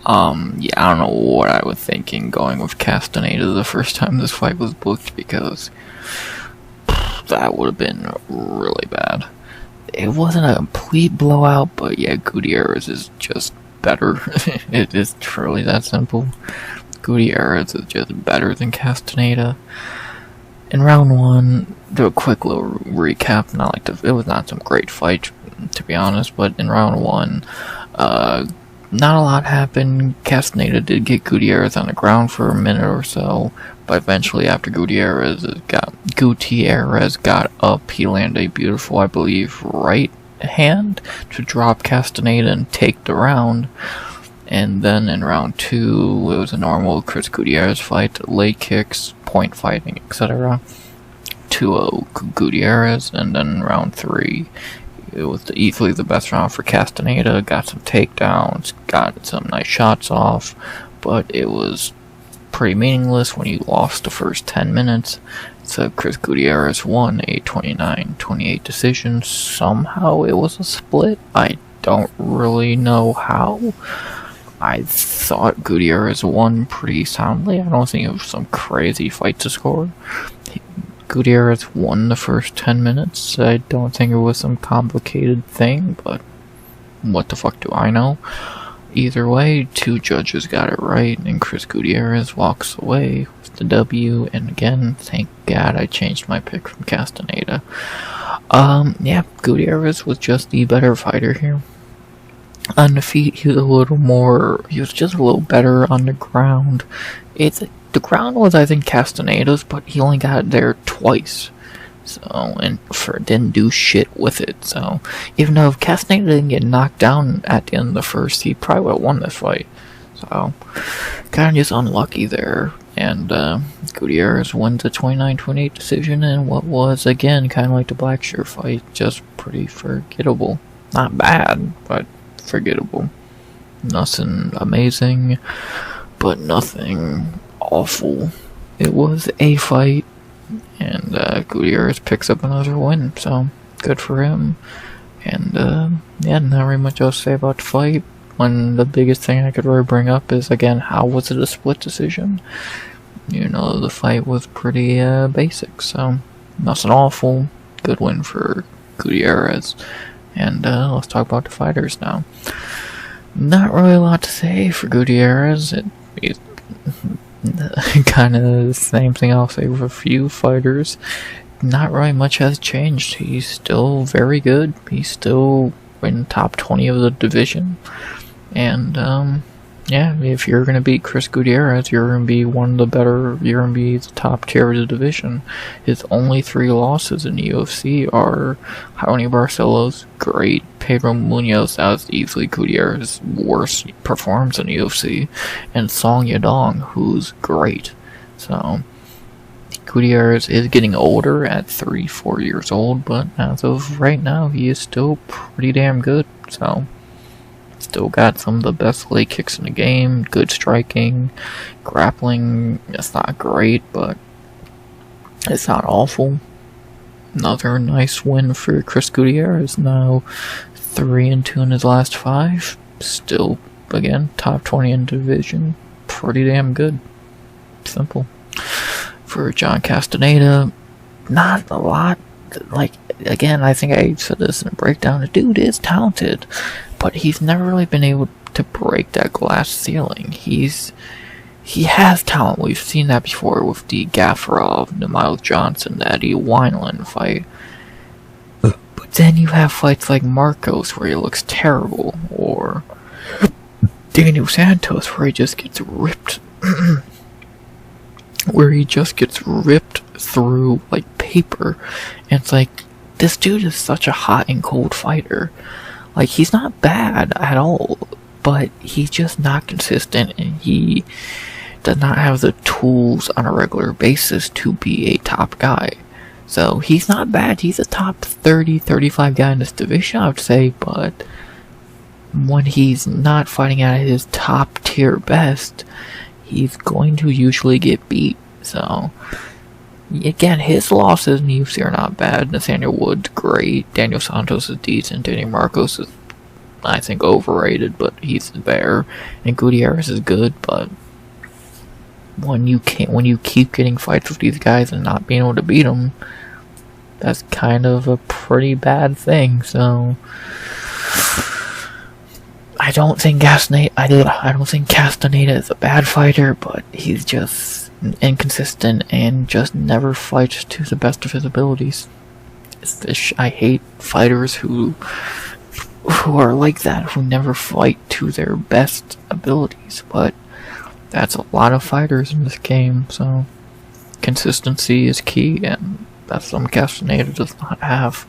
Yeah, I don't know what I was thinking going with Castañeda the first time this fight was booked, because that would have been really bad. It wasn't a complete blowout, but yeah, Gutierrez is just better. It is truly that simple. Gutierrez is just better than Castañeda. In round 1, do a quick little recap. It was not some great fight, to be honest, but in round 1, not a lot happened. Castañeda did get Gutierrez on the ground for a minute or so, but eventually after Gutierrez got up, he landed a beautiful, I believe, right hand to drop Castañeda and take the round. And then in round 2, it was a normal Chris Gutierrez fight, leg kicks, point fighting, etc. 2-0 Gutierrez, and then round 3, it was easily the best round for Castañeda. Got some takedowns, got some nice shots off, but it was pretty meaningless when you lost the first 10 minutes. So Chris Gutierrez won a 29-28 decision. Somehow it was a split. I don't really know how. I thought Gutierrez won pretty soundly. I don't think it was some crazy fight to score. Gutierrez won the first 10 minutes. I don't think it was some complicated thing, but what the fuck do I know? Either way, 2 judges got it right, and Chris Gutierrez walks away with the W. And again, thank God I changed my pick from Castañeda. Yeah, Gutierrez was just the better fighter here. On the feet, he was just a little better on the ground. The ground was, I think, Castañeda's, but he only got there twice. So, and didn't do shit with it. So, even though if Castañeda didn't get knocked down at the end of the first, he probably would have won this fight. So, kind of just unlucky there. And Gutierrez wins a 29-28 decision in what was, again, kind of like the Blackshear fight, just pretty forgettable. Not bad, but forgettable. Nothing amazing, but nothing awful. It was a fight, and Gutierrez picks up another win, so good for him. And yeah, not very much else to say about the fight. The biggest thing I could really bring up is, again, how was it a split decision? You know, the fight was pretty basic, so nothing awful. Good win for Gutierrez. And let's talk about the fighters now. Not really a lot to say for Gutierrez. It's kind of the same thing I'll say with a few fighters. Not really much has changed. He's still very good. He's still in the top 20 of the division. And yeah, if you're going to beat Chris Gutierrez, you're going to be one of the better, you're going to be the top tier of the division. His only 3 losses in the UFC are Jaime Barcelos, great, Pedro Muniz, as easily Gutierrez's worst performance in the UFC, and Song Yadong, who's great. So, Gutierrez is getting older at 34 years old, but as of right now, he is still pretty damn good, so... Still got some of the best leg kicks in the game, good striking, grappling, it's not great, but it's not awful. Another nice win for Chris Gutierrez, now 3-2 in his last 5. Still, again, top 20 in the division, pretty damn good. Simple. For John Castañeda, not a lot. Like, again, I think I said this in a breakdown, the dude is talented, but he's never really been able to break that glass ceiling. He has talent. We've seen that before with the Gaffarov, the Miles Johnson, the Eddie Wineland fight. But then you have fights like Marcos where he looks terrible, or Daniel Santos where he just gets ripped through like paper. And it's like, this dude is such a hot and cold fighter. Like, he's not bad at all, but he's just not consistent, and he does not have the tools on a regular basis to be a top guy. So, he's not bad. He's a top 30, 35 guy in this division, I would say, but when he's not fighting at his top tier best, he's going to usually get beat. So, again, his losses in the UFC are not bad. Nathaniel Wood's great. Daniel Santos is decent. Danny Marcos is, I think, overrated, but he's there. And Gutierrez is good, but when you keep getting fights with these guys and not being able to beat them, that's kind of a pretty bad thing. So, I don't think Castañeda is a bad fighter, but he's just inconsistent and just never fights to the best of his abilities. I hate fighters who who are like that, who never fight to their best abilities, but that's a lot of fighters in this game, so consistency is key, and that's something Castañeda does not have.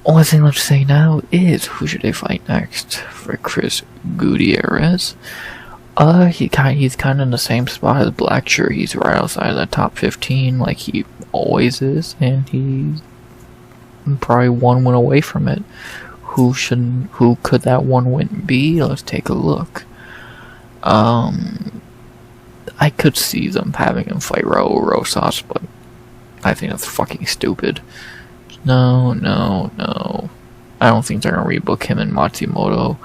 Only thing left to say now is, who should they fight next? For Chris Gutierrez. He's kind of in the same spot as Blackshear. He's right outside the top 15, like he always is, and he's probably one win away from it. Who could that one win be? Let's take a look. I could see them having him fight Raul Rosas, but I think that's fucking stupid. No. I don't think they're gonna rebook him and Matsumoto.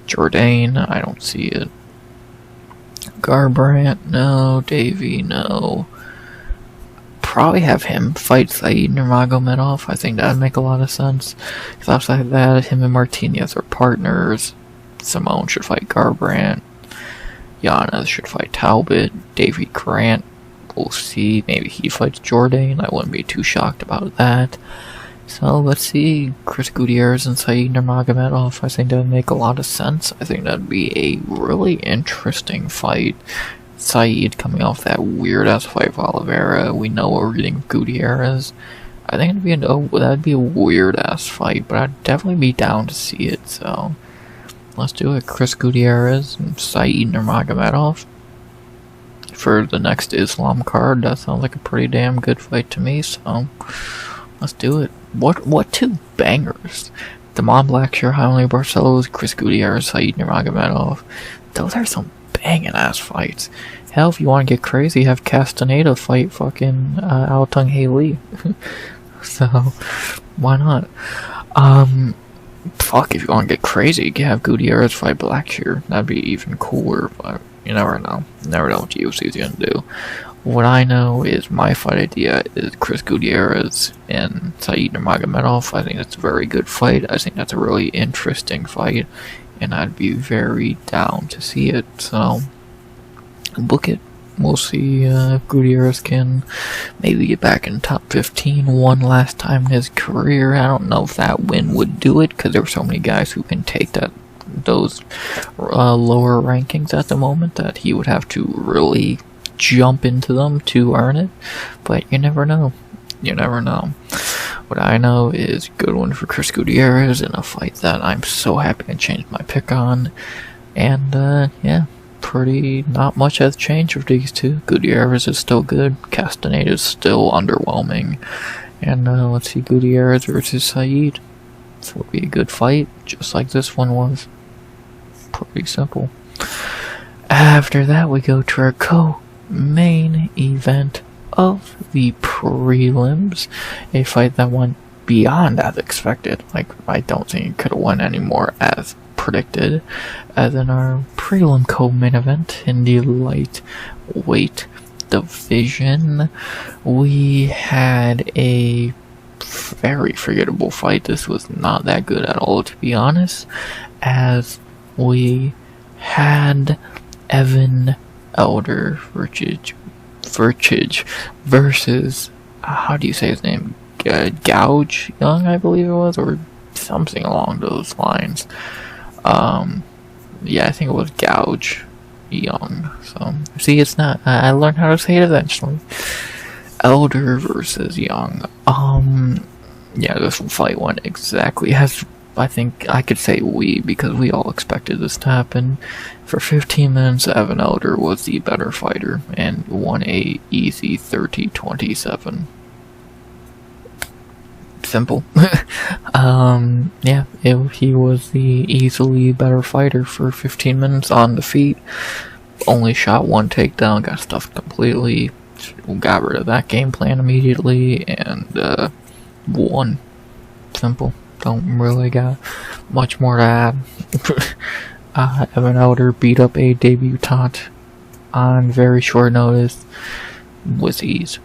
Jourdain, I don't see it. Garbrandt, no. Davey, no. Probably have him fight Said Nurmagomedov. I think that would make a lot of sense. Because outside of that, him and Martinez are partners. Simone should fight Garbrandt. Viana should fight Talbot. Davey Grant, we'll see. Maybe he fights Jourdain. I wouldn't be too shocked about that. So let's see. Chris Gutierrez and Said Nurmagomedov. I think that would make a lot of sense. I think that would be a really interesting fight. Said coming off that weird ass fight with Oliveira. We know what we're getting with Gutierrez. I think that'd be a weird ass fight, but I'd definitely be down to see it. So let's do it. Chris Gutierrez and Said Nurmagomedov for the next Islam card. That sounds like a pretty damn good fight to me. So let's do it. What two bangers? Damon Blackshear, Jaime Barcelos, Chris Gutierrez, Said Nurmagomedov. Those are some banging ass fights. Hell, if you want to get crazy, have Castañeda fight fucking Alatengheili. So why not? Fuck, if you want to get crazy, you can have Gutierrez fight Blackshear. That'd be even cooler, but you never know. You never know what the UFC is gonna do. What I know is my fight idea is Chris Gutierrez and Said Nurmagomedov. I think that's a very good fight. I think that's a really interesting fight, and I'd be very down to see it. So book it. We'll see if Gutierrez can maybe get back in top 15 one last time in his career. I don't know if that win would do it, because there are so many guys who can take those lower rankings at the moment that he would have to really jump into them to earn it. But you never know. You never know. What I know is a good one for Chris Gutierrez in a fight that I'm so happy to change my pick on. And yeah, not much has changed with these two. Gutierrez is still good. Castañeda is still underwhelming. And let's see, Gutierrez versus Said. This will be a good fight, just like this one was. Pretty simple. After that, we go to our co-main event of the prelims. A fight that went beyond as expected. Like, I don't think it could have won any more as predicted. As in our prelim co-main event in the lightweight division, we had a very forgettable fight. This was not that good at all, to be honest, as we had Evan Elder Verchage versus, how do you say his name? Gouge Young, I believe it was, or something along those lines. Yeah, I think it was Gouge Young. So, see, it's not. I learned how to say it eventually. Elder versus Young. Yeah, this fight went exactly as I think I could say because we all expected this to happen. For 15 minutes, Evan Elder was the better fighter and won a easy 30-27. Simple. Yeah, he was the easily better fighter for 15 minutes on the feet. Only shot one takedown, got stuffed completely, got rid of that game plan immediately, and won. Simple. Don't really got much more to add. Evan Elder beat up a debutant on very short notice with ease.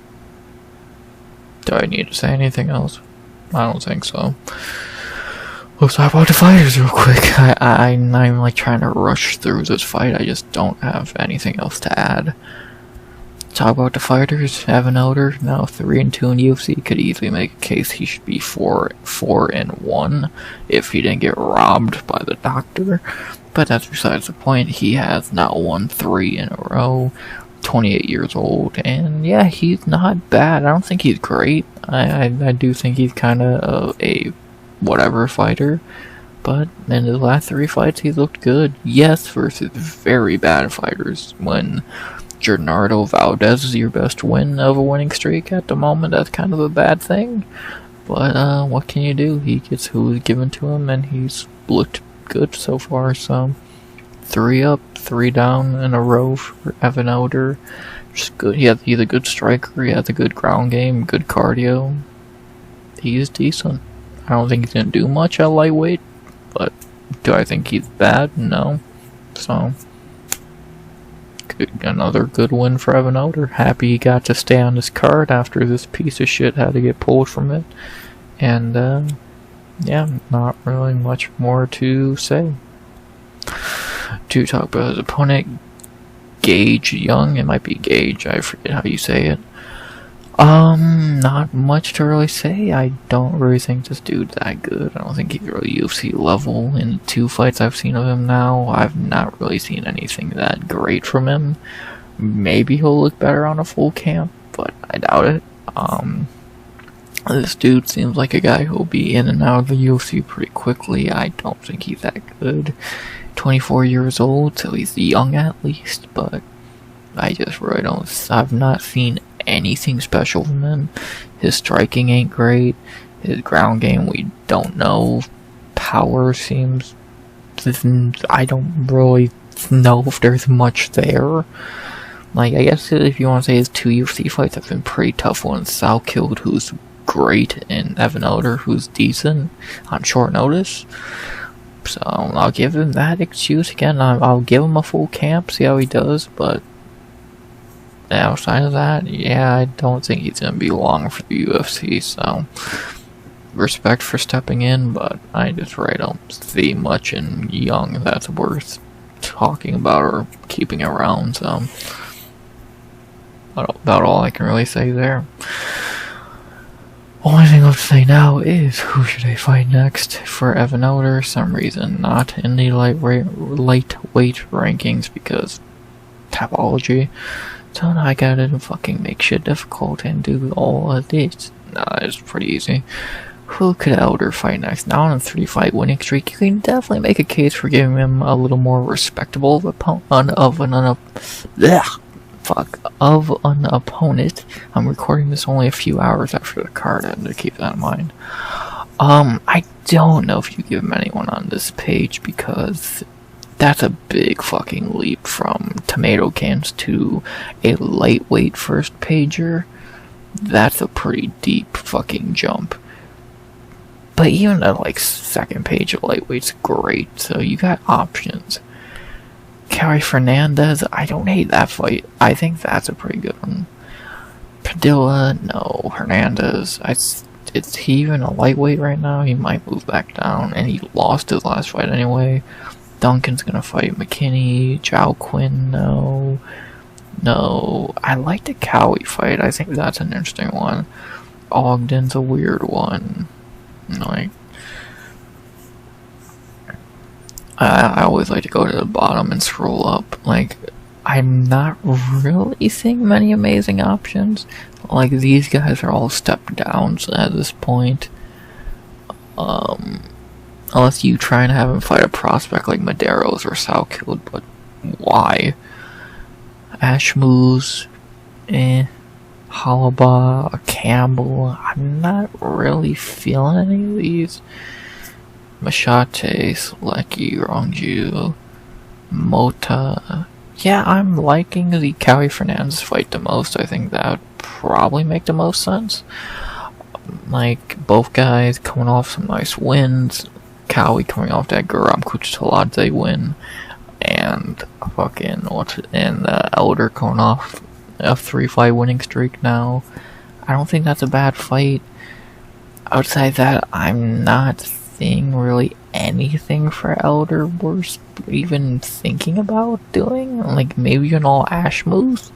Do I need to say anything else? I don't think so. Let's talk about the fighters real quick. I'm not even like trying to rush through this fight. I just don't have anything else to add. talk about the fighters. Evan Elder, now 3-2 in UFC, could easily make a case he should be 4-1 if he didn't get robbed by the doctor. But that's besides the point. He has now won 3 in a row, 28 years old, and yeah, he's not bad. I don't think he's great. I do think he's kind of a whatever fighter, but in the last 3 fights he's looked good. Yes, versus very bad fighters. When Gennaro Valdez is your best win of a winning streak at the moment, that's kind of a bad thing. But what can you do? He gets who is given to him, and he's looked good so far. So 3 up, 3 down in a row for Evan Elder. Just good. He's a good striker. He has a good ground game, good cardio. He is decent. I don't think he's gonna do much at lightweight, but do I think he's bad? No. So another good win for Evan Elder. Happy he got to stay on this card after this piece of shit had to get pulled from it. And yeah, not really much more to say. To talk about his opponent, Gage Young. It might be Gage, I forget how you say it. Not much to really say. I don't really think this dude's that good. I don't think he's really UFC level. In the 2 fights I've seen of him now, I've not really seen anything that great from him. Maybe he'll look better on a full camp, but I doubt it. This dude seems like a guy who'll be in and out of the UFC pretty quickly. I don't think he's that good. 24 years old, so he's young at least, but I just really don't. I've not seen anything special from him. His striking ain't great. His ground game, we don't know. Power seems. I don't really know if there's much there. Like, I guess if you want to say his 2 UFC fights have been pretty tough ones. Sal Killed, who's great, and Evan Elder, who's decent on short notice. So I'll give him that excuse again. I'll give him a full camp, see how he does, but outside of that, yeah, I don't think he's going to be long for the UFC, so respect for stepping in, but I just really don't see much in Young that's worth talking about or keeping around, so about all I can really say there. Only thing I'll say now is, who should I fight next? For Evan Elder, some reason not in the lightweight rankings because topology. So now I gotta fucking make shit difficult and do all of this. Nah, it's pretty easy. Who could Elder fight next? Now on a 3-fight winning streak, you can definitely make a case for giving him a little more respectable of an opponent. I'm recording this only a few hours after the card, and to keep that in mind. I don't know if you give him anyone on this page because that's a big fucking leap from tomato cans to a lightweight first pager. That's a pretty deep fucking jump. But even a like second page of lightweight's great, so you got options. Cary Fernandez, I don't hate that fight. I think that's a pretty good one. Padilla, no. Hernandez, is he even a lightweight right now? He might move back down, and he lost his last fight anyway. Duncan's gonna fight McKinney. Zhao Quinn, no. No. I like the Cowie fight. I think that's an interesting one. Ogden's a weird one. Like, I always like to go to the bottom and scroll up. Like, I'm not really seeing many amazing options. Like, these guys are all step downs at this point. Unless you try and have him fight a prospect like Medeiros or Salkilled, but why? Ashmoose, Halaba, Campbell, I'm not really feeling any of these. Machate, Selecki, Rongju, Mota. Yeah, I'm liking the Cowie Fernandez fight the most. I think that would probably make the most sense. Like, both guys coming off some nice wins. Cowie coming off that Guram Kuchtaladze win. And Elder coming off a 3-fight winning streak now. I don't think that's a bad fight. Outside that, I'm not seeing really anything for Elder worth even thinking about doing. Like, maybe an all Ashmoose.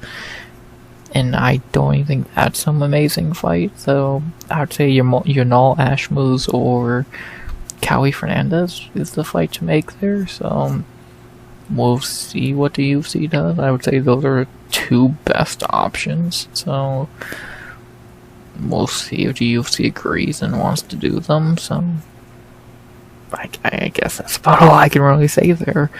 and I don't even think that's some amazing fight. So I'd say Yanal Ashmus or Cowie Fernandez is the fight to make there. So we'll see what the UFC does. I would say those are two best options. So we'll see if the UFC agrees and wants to do them. So I guess that's about all I can really say there.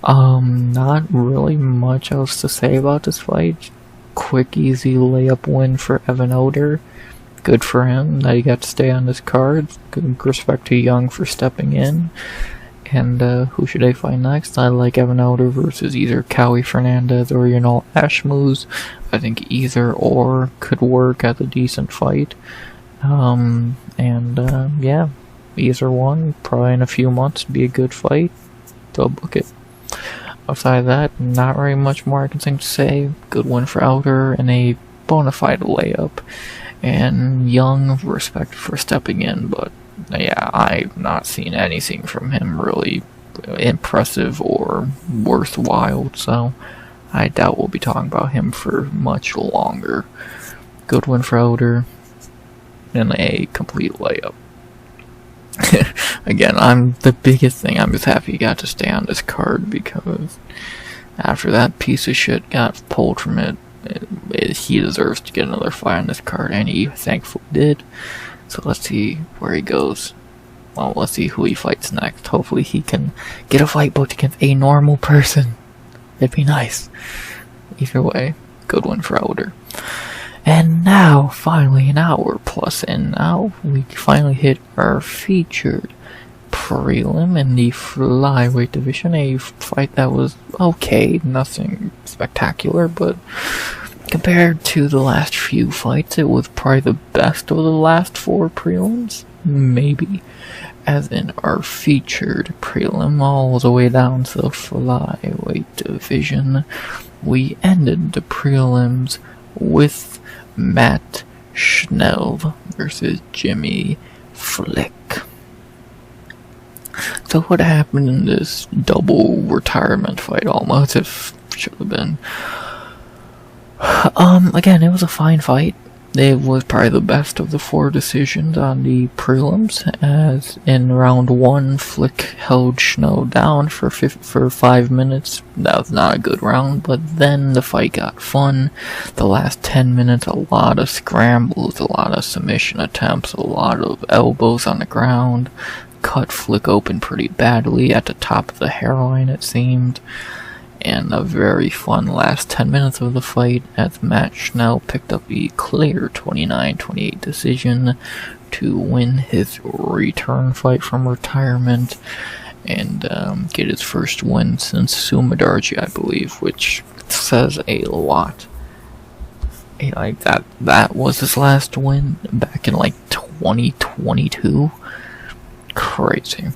Not really much else to say about this fight. Quick, easy layup win for Evan Oder. Good for him that he got to stay on this card. Good respect to Young for stepping in. And who should I fight next? I like Evan Oder versus either Cowie Fernandez or Yanal Ashmus. I think either or could work as a decent fight. Yeah, either one, probably in a few months, be a good fight. They'll book it. Outside of that, not very much more I can think to say. Good win for Outer and a bona fide layup. And Young, respect for stepping in, but yeah, I've not seen anything from him really impressive or worthwhile, so I doubt we'll be talking about him for much longer. Good win for Outer and a complete layup. Again, the biggest thing, I'm just happy he got to stay on this card, because after that piece of shit got pulled from it, he deserves to get another fight on this card, and he thankfully did. So let's see where he goes. Well, let's see who he fights next. Hopefully he can get a fight booked against a normal person. It'd be nice. Either way, good one for Outer. And now, finally, an hour plus, and now we finally hit our featured prelim in the flyweight division. A fight that was okay, nothing spectacular, but compared to the last few fights, it was probably the best of the last 4 prelims, maybe. As in our featured prelim, all the way down to the flyweight division, we ended the prelims with Matt Schnell versus Jimmy Flick. So what happened in this double retirement fight, almost, if should have been? Again, it was a fine fight. It was probably the best of the 4 decisions on the prelims, as in round 1, Flick held Schnell down for 5 minutes. That was not a good round, but then the fight got fun. The last 10 minutes, a lot of scrambles, a lot of submission attempts, a lot of elbows on the ground. Cut Flick open pretty badly at the top of the hairline, it seemed. And a very fun last 10 minutes of the fight, as Matt Schnell picked up a clear 29-28 decision to win his return fight from retirement and get his first win since Sumadarji, I believe, which says a lot. Like that was his last win back in like 2022. Crazy.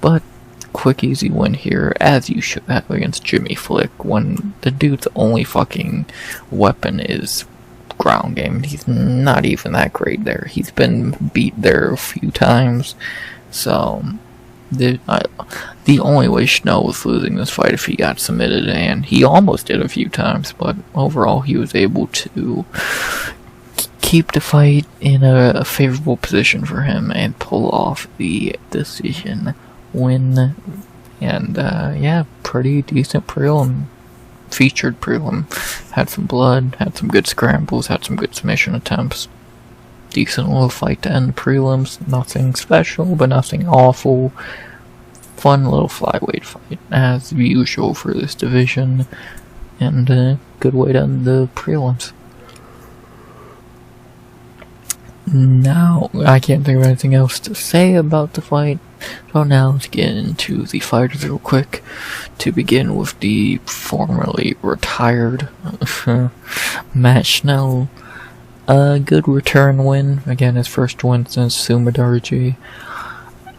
But quick, easy win here, as you should have against Jimmy Flick, when the dude's only fucking weapon is ground game. He's not even that great there. He's been beat there a few times, so the only way Schnell was losing this fight if he got submitted, and he almost did a few times, but overall he was able to keep the fight in a favorable position for him and pull off the decision win. And yeah, pretty decent prelim, featured prelim. Had some blood, had some good scrambles, had some good submission attempts. Decent little fight to end the prelims. Nothing special, but nothing awful. Fun little flyweight fight, as usual for this division. And good way to end the prelims. Now, I can't think of anything else to say about the fight, so now let's get into the fighters real quick. To begin with the formerly retired Matt Schnell. A good return win, again his first win since Sumadarji.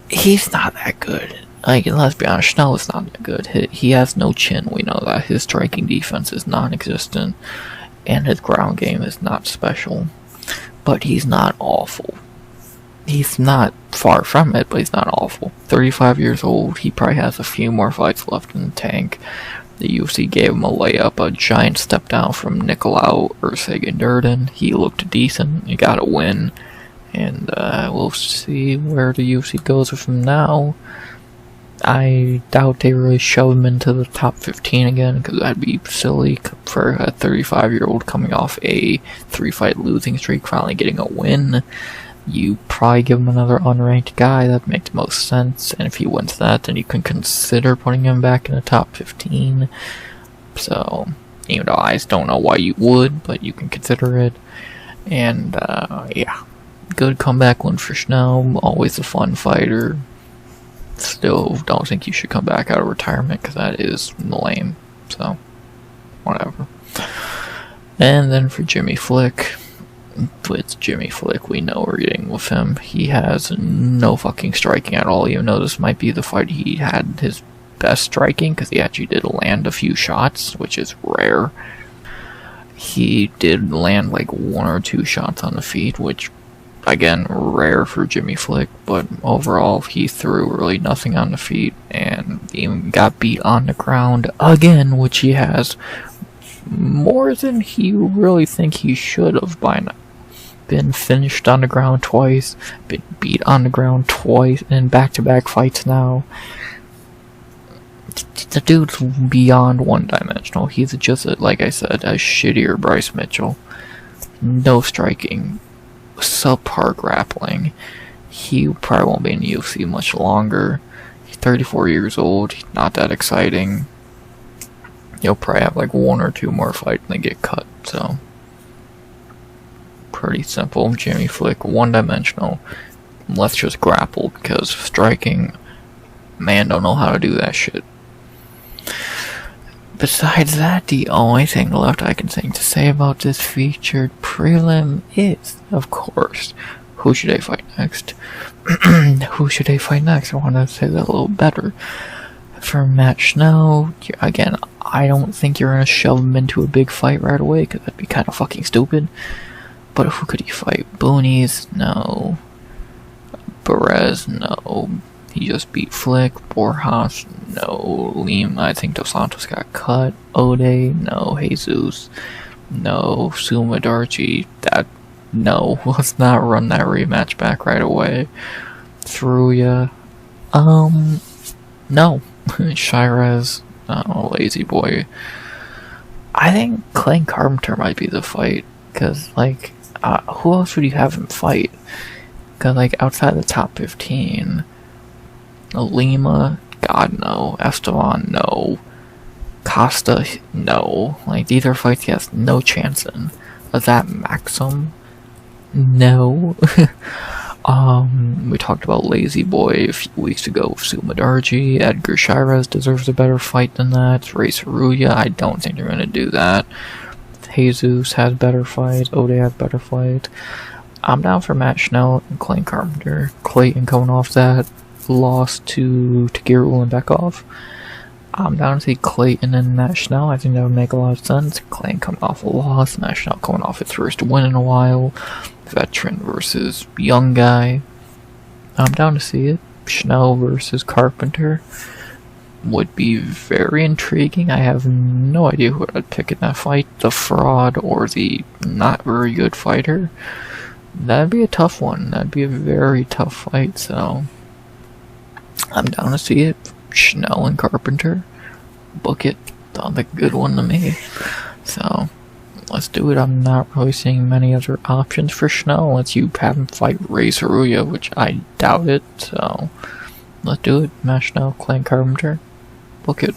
He's not that good. Like, let's be honest, Schnell is not that good. He has no chin, we know that. His striking defense is non-existent, and his ground game is not special. But he's not awful. He's not far from it, but he's not awful. 35 years old, he probably has a few more fights left in the tank. The UFC gave him a layup, a giant step down from Nicolas Ursagan. He looked decent, he got a win, and we'll see where the UFC goes with him now. I doubt they really shove him into the top 15 again, because that'd be silly for a 35-year-old coming off a 3-fight losing streak, finally getting a win. You probably give him another unranked guy, that makes the most sense, and if he wins that, then you can consider putting him back in the top 15. So, even though I don't know why you would, but you can consider it. And, yeah, good comeback win for Schnell, always a fun fighter. Still don't think you should come back out of retirement, because that is lame, so, whatever. And then for Jimmy Flick, with Jimmy Flick, we know we're getting with him. He has no fucking striking at all, even though this might be the fight he had his best striking, because he actually did land a few shots, which is rare. He did land like 1 or 2 shots on the feet, which, again, rare for Jimmy Flick, but overall he threw really nothing on the feet, and even got beat on the ground again, which he has more than he really think he should have by now. Been finished on the ground twice, been beat on the ground twice in back-to-back fights now. The dude's beyond one-dimensional. He's just, like I said, a shittier Bryce Mitchell. No striking, subpar grappling. He probably won't be in the UFC much longer. He's 34 years old, he's not that exciting. He'll probably have like 1 or 2 more fights and they get cut, so. Pretty simple. Jimmy Flick, one-dimensional. Let's just grapple, because striking, man, don't know how to do that shit. Besides that, the only thing left I can think to say about this featured prelim is, of course, who should they fight next? Who should they fight next? I want to say that a little better. For Matt Schnell, again, I don't think you're going to shove him into a big fight right away, because that'd be kind of fucking stupid. But who could he fight? Muniz? No. Perez? No. He just beat Flick. Borjas? No. Lima? I think Dos Santos got cut. Ode? No. Jesus? No. Sumadarchi? No. Let's not run that rematch back right away. Thruya? No. Shirez? No. Lazy Boy. I think Clay Carpenter might be the fight, because, like, who else would you have him fight? Because, like, outside the top 15, Lima, God, no. Esteban, no. Costa, no. Like, these are fights he has no chance in. Is that Maxim? No. We talked about Lazy Boy a few weeks ago with Sumadarji. Edgar Shirez deserves a better fight than that. Ray Saruya, I don't think they're going to do that. Jesus has better fights. Ode has better fights. I'm down for Matt Schnell and Clayton Carpenter. Clayton coming off that loss to Tagir Ulanbekov. I'm down to see Clayton and Matt Schnell. I think that would make a lot of sense. Clayton coming off a loss. Matt Schnell coming off his first win in a while. Veteran versus young guy. I'm down to see it. Schnell versus Carpenter would be very intriguing. I have no idea who I'd pick in that fight. The fraud or the not very good fighter. That'd be a tough one. That'd be a very tough fight, so I'm down to see it. Schnell and Carpenter. Book it. Sounds like a good one to me. So let's do it. I'm not really seeing many other options for Schnell unless you have him fight Ray Saruya, which I doubt it, so let's do it. Matt Schnell, Clay Carpenter. Book it.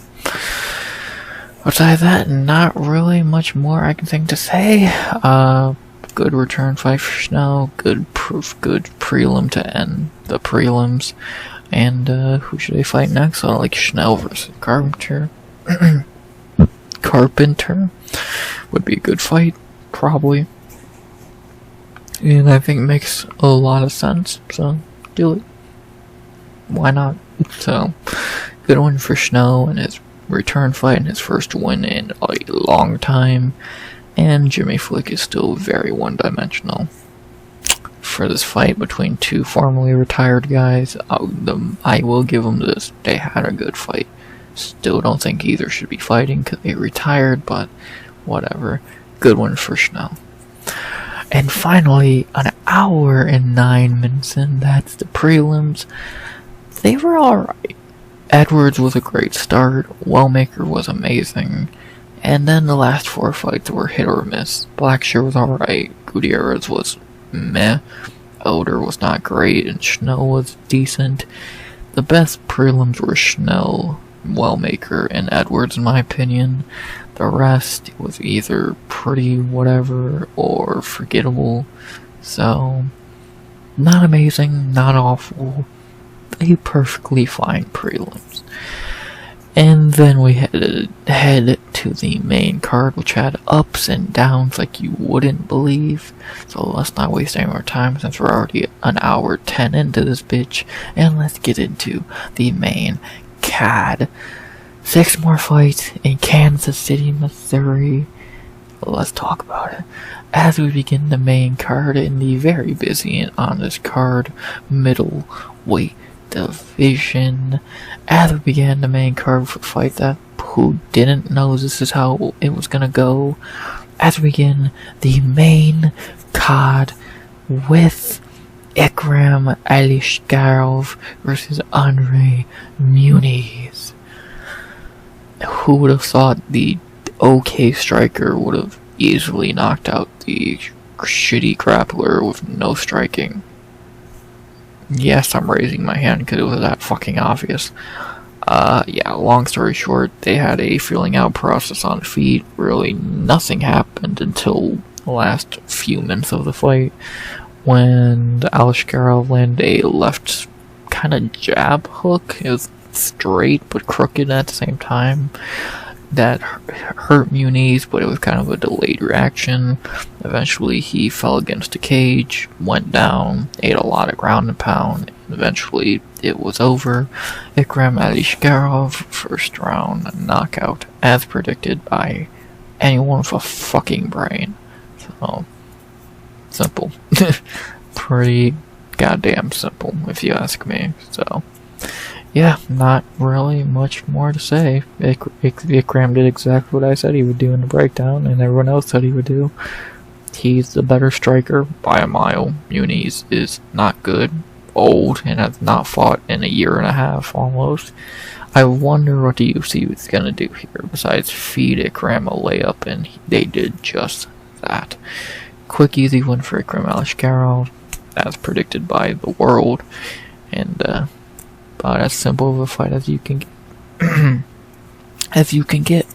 Outside of that, not really much more I can think to say. Good return fight for Schnell. Good prelim to end the prelims. And who should they fight next? I like Schnell versus Carpenter. Carpenter would be a good fight, probably. And I think it makes a lot of sense, so do it. Why not? So, good one for Schnell and his return fight and his first win in a long time. And Jimmy Flick is still very one-dimensional. For this fight between two formerly retired guys, I will give them this. They had a good fight. Still don't think either should be fighting because they retired, but whatever. Good one for Schnell. And finally, an hour and 9 minutes in, that's the prelims. They were alright. Edwards was a great start, Wellmaker was amazing, and then the last 4 fights were hit or miss. Blackshear was alright, Gutierrez was meh, Elder was not great, and Schnell was decent. The best prelims were Schnell, Wellmaker, and Edwards in my opinion. The rest was either pretty whatever or forgettable, so not amazing, not awful, a perfectly fine prelims. And then we head to the main card, which had ups and downs like you wouldn't believe. So let's not waste any more time since we're already an hour 10 into this bitch, and let's get into the main card. 6 more fights in Kansas City, Missouri. Let's talk about it. As we begin the main card in the very busy and on this card middleweight division. As we began the main card for fight that who didn't know this is how it was gonna go. As we begin the main card with Ikram Aliskerov versus André Muniz. Who would have thought the OK striker would have easily knocked out the shitty grappler with no striking? Yes, I'm raising my hand because it was that fucking obvious. Yeah, long story short, they had a feeling out process on feet. Really, nothing happened until the last few minutes of the fight when Aliskerov landed a left kind of jab hook. It was straight but crooked at the same time. That hurt Muniz, but it was kind of a delayed reaction. Eventually he fell against the cage, went down, ate a lot of ground and pound, and eventually it was over. Ikram Aliskerov, first round knockout, as predicted by anyone with a fucking brain. So, simple. Pretty goddamn simple, if you ask me. So, yeah, not really much more to say. Ikram did exactly what I said he would do in the breakdown, and everyone else said he would do. He's the better striker by a mile. Muniz is not good, old, and has not fought in a year and a half almost. I wonder what the UFC is going to do here besides feed Ikram a layup, and they did just that. Quick, easy win for Ikram Aliskerov, as predicted by the world, and about as simple of a fight as you can get.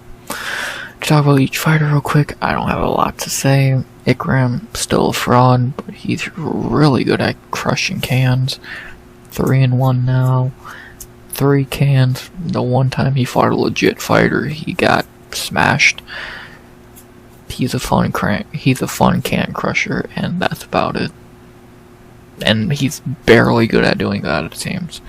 To talk about each fighter real quick, I don't have a lot to say. Ikram, still a fraud, but he's really good at crushing cans. 3-1 now. 3 cans. The one time he fought a legit fighter, he got smashed. He's a fun can crusher, and that's about it. And he's barely good at doing that, it seems.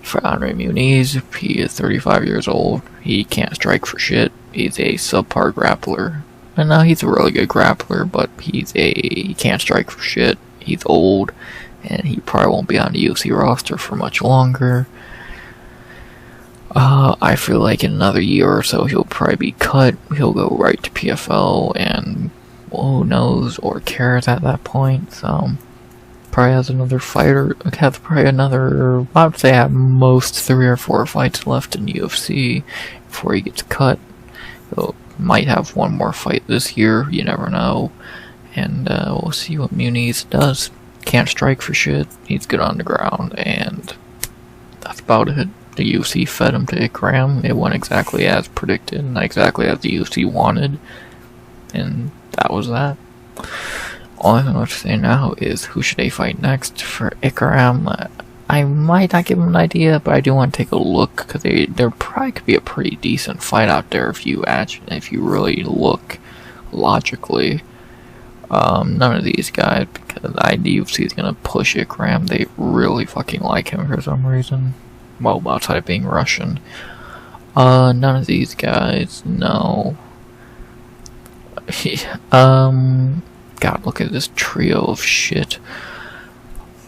For André Muniz, he is 35 years old. He can't strike for shit. He's a subpar grappler. And now he's a really good grappler, but he can't strike for shit. He's old, and he probably won't be on the UFC roster for much longer. I feel like in another year or so he'll probably be cut. He'll go right to PFL, and who knows or cares at that point. So probably has another fighter. Has probably another. I would say at most 3 or 4 fights left in UFC before he gets cut. He'll might have one more fight this year. You never know. And we'll see what Muniz does. Can't strike for shit. He's good on the ground, and that's about it. The UFC fed him to Ikram. It went exactly as predicted, and exactly as the UFC wanted. And that was that. All I have to say now is who should they fight next? For Ikram, I might not give him an idea, but I do want to take a look, because there probably could be a pretty decent fight out there if you really look logically. None of these guys, because the UFC is going to push Ikram. They really fucking like him for some reason. Well, outside of being Russian. None of these guys, no. God, look at this trio of shit.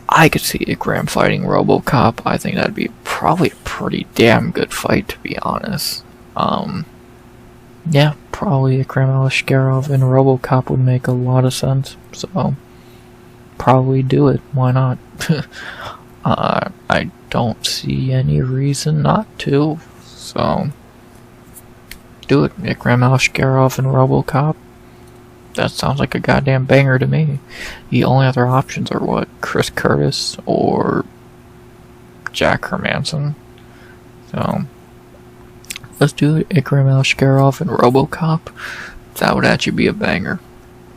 I could see Ikram fighting RoboCop. I think that'd be probably a pretty damn good fight, to be honest. Yeah, probably Ikram Aliskerov and RoboCop would make a lot of sense. So, probably do it. Why not? I don't see any reason not to. So, do it. Ikram Aliskerov and RoboCop. That sounds like a goddamn banger to me. The only other options are what? Chris Curtis or Jack Hermanson. So, let's do it. Ikram Aliskerov and RoboCop. That would actually be a banger.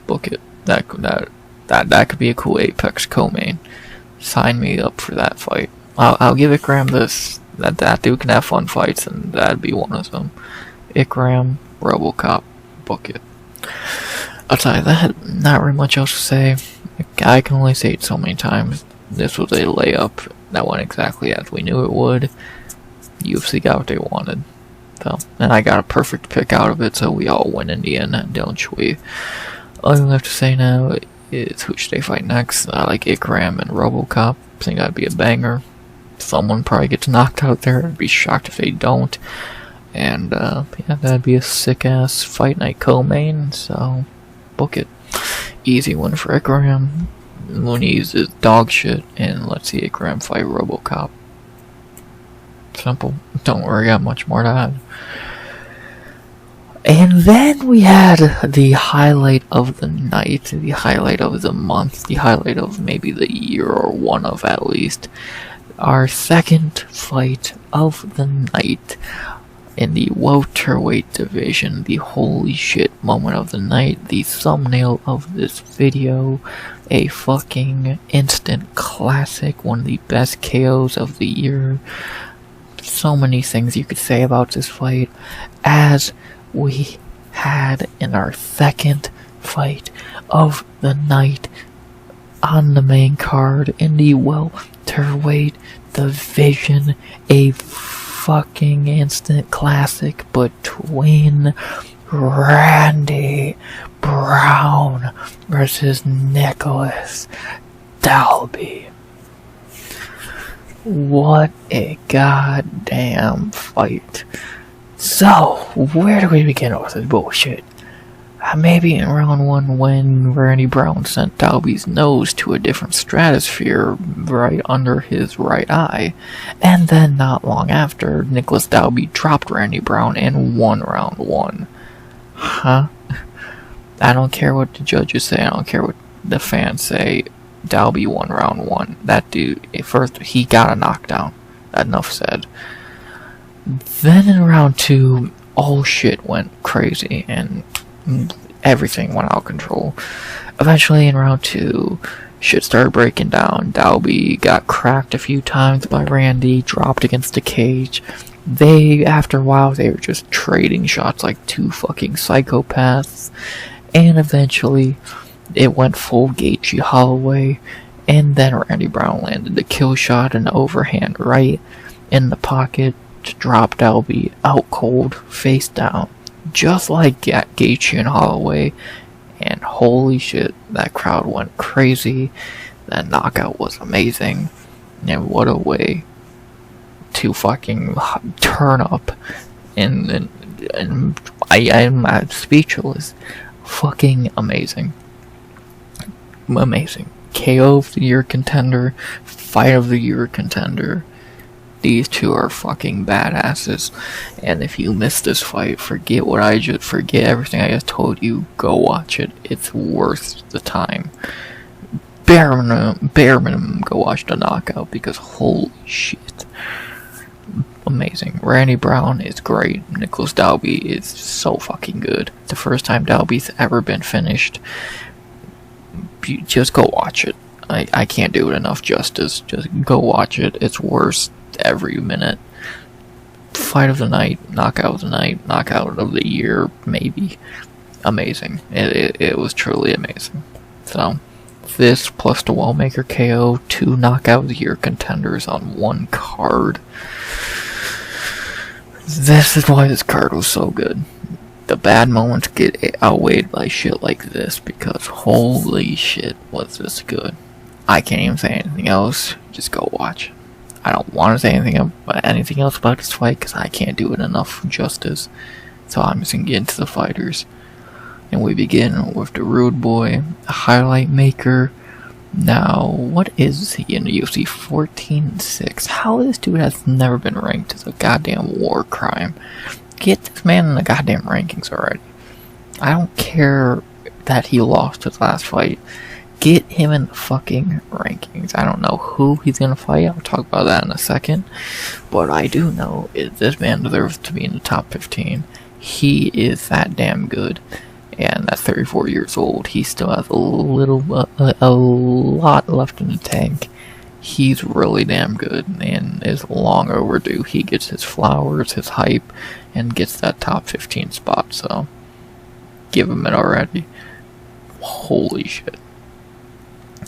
Book it. That could be a cool Apex co-main. Sign me up for that fight. I'll give Ikram this. That dude can have fun fights, and that'd be one of them. Ikram, RoboCop. Book it. Outside of that, not really much else to say. I can only say it so many times. This was a layup that went exactly as we knew it would. UFC got what they wanted. So, and I got a perfect pick out of it, so we all win in the end, don't we? All I have to say now is who should they fight next? I like Ikram and RoboCop. I think that'd be a banger. Someone probably gets knocked out there. I'd be shocked if they don't. And, yeah, that'd be a sick-ass fight night co-main, so book it. Easy one for Ikram. Muniz is dog shit, and let's see Ikram fight RoboCop. Simple. Don't worry, got much more to add. And then we had the highlight of the night, the highlight of the month, the highlight of maybe the year, or one of at least. Our second fight of the night in the welterweight division, the holy shit moment of the night, the thumbnail of this video, a fucking instant classic, one of the best KOs of the year. So many things you could say about this fight, as we had in our second fight of the night on the main card in the welterweight division, a fucking instant classic between Randy Brown versus Nicolas Dalby. What a goddamn fight. So, where do we begin with this bullshit? Maybe in round one, when Randy Brown sent Dalby's nose to a different stratosphere right under his right eye, and then not long after, Nicolas Dalby dropped Randy Brown and won round one. Huh? I don't care what the judges say, I don't care what the fans say, Dalby won round one. That dude, first, he got a knockdown. Enough said. Then in round two, all shit went crazy, and everything went out of control. Eventually, in round two, shit started breaking down. Dalby got cracked a few times by Randy, dropped against the cage. After a while, they were just trading shots like two fucking psychopaths. And eventually, it went full Gaethje Holloway. And then Randy Brown landed the kill shot and overhand right in the pocket to drop Dalby out cold, face down. Just like Gaethje and Holloway, and holy shit, that crowd went crazy. That knockout was amazing, and what a way to fucking turn up. And I'm speechless. Fucking amazing. Amazing. KO of the year contender, fight of the year contender. These two are fucking badasses, and if you missed this fight, forget everything I just told you, go watch it. It's worth the time. Bare minimum, go watch the knockout, because holy shit. Amazing. Randy Brown is great. Nicolas Dalby is so fucking good. The first time Dalby's ever been finished. Just go watch it. I can't do it enough justice. Just go watch it. It's worth every minute. Fight of the night, knockout of the night, knockout of the year, maybe. Amazing. It was truly amazing. So, this plus the Wellmaker KO, 2 knockout of the year contenders on one card. This is why this card was so good. The bad moments get outweighed by shit like this, because holy shit was this good. I can't even say anything else. Just go watch. I don't want to say anything else about this fight because I can't do it enough justice. So I'm just gonna get into the fighters. And we begin with the Rude Boy, a highlight maker. Now, what is he in the UFC 14-6? How this dude has never been ranked is a goddamn war crime. Get this man in the goddamn rankings already. I don't care that he lost his last fight. Get him in the fucking rankings. I don't know who he's gonna fight. I'll talk about that in a second. But I do know is this man deserves to be in the top 15. He is that damn good. And at 34 years old, he still has a lot left in the tank. He's really damn good and is long overdue. He gets his flowers, his hype, and gets that top 15 spot. So, give him it already. Holy shit.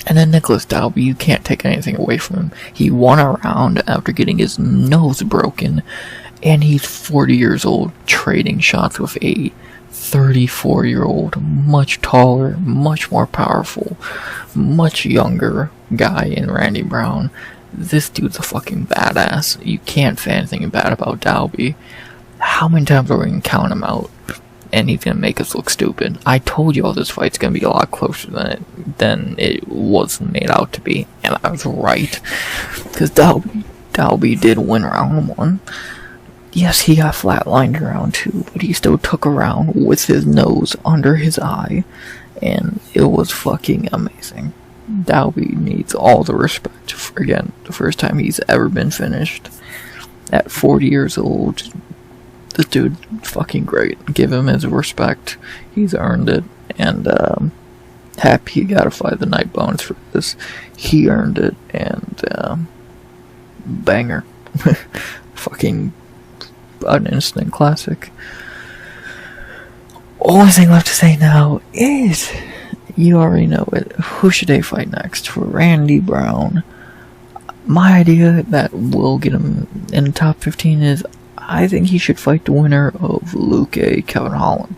And then Nicolas Dalby, you can't take anything away from him. He won a round after getting his nose broken, and he's 40 years old, trading shots with a 34-year-old, much taller, much more powerful, much younger guy in Randy Brown. This dude's a fucking badass. You can't say anything bad about Dalby. How many times are we gonna count him out? And he's gonna make us look stupid. I told you all this fight's gonna be a lot closer than it was made out to be, and I was right. Because Dalby did win round 1. Yes, he got flatlined in round 2, but he still took a round with his nose under his eye, and it was fucking amazing. Dalby needs all the respect for, again, the first time he's ever been finished. At 40 years old, this dude's fucking great. Give him his respect. He's earned it, and happy he got to fight the night bonus for this. He earned it, and banger. Fucking an instant classic. Only thing left to say now is, you already know it, who should they fight next? For Randy Brown, my idea that will get him in the top 15 is, I think he should fight the winner of Luque Kevin Holland.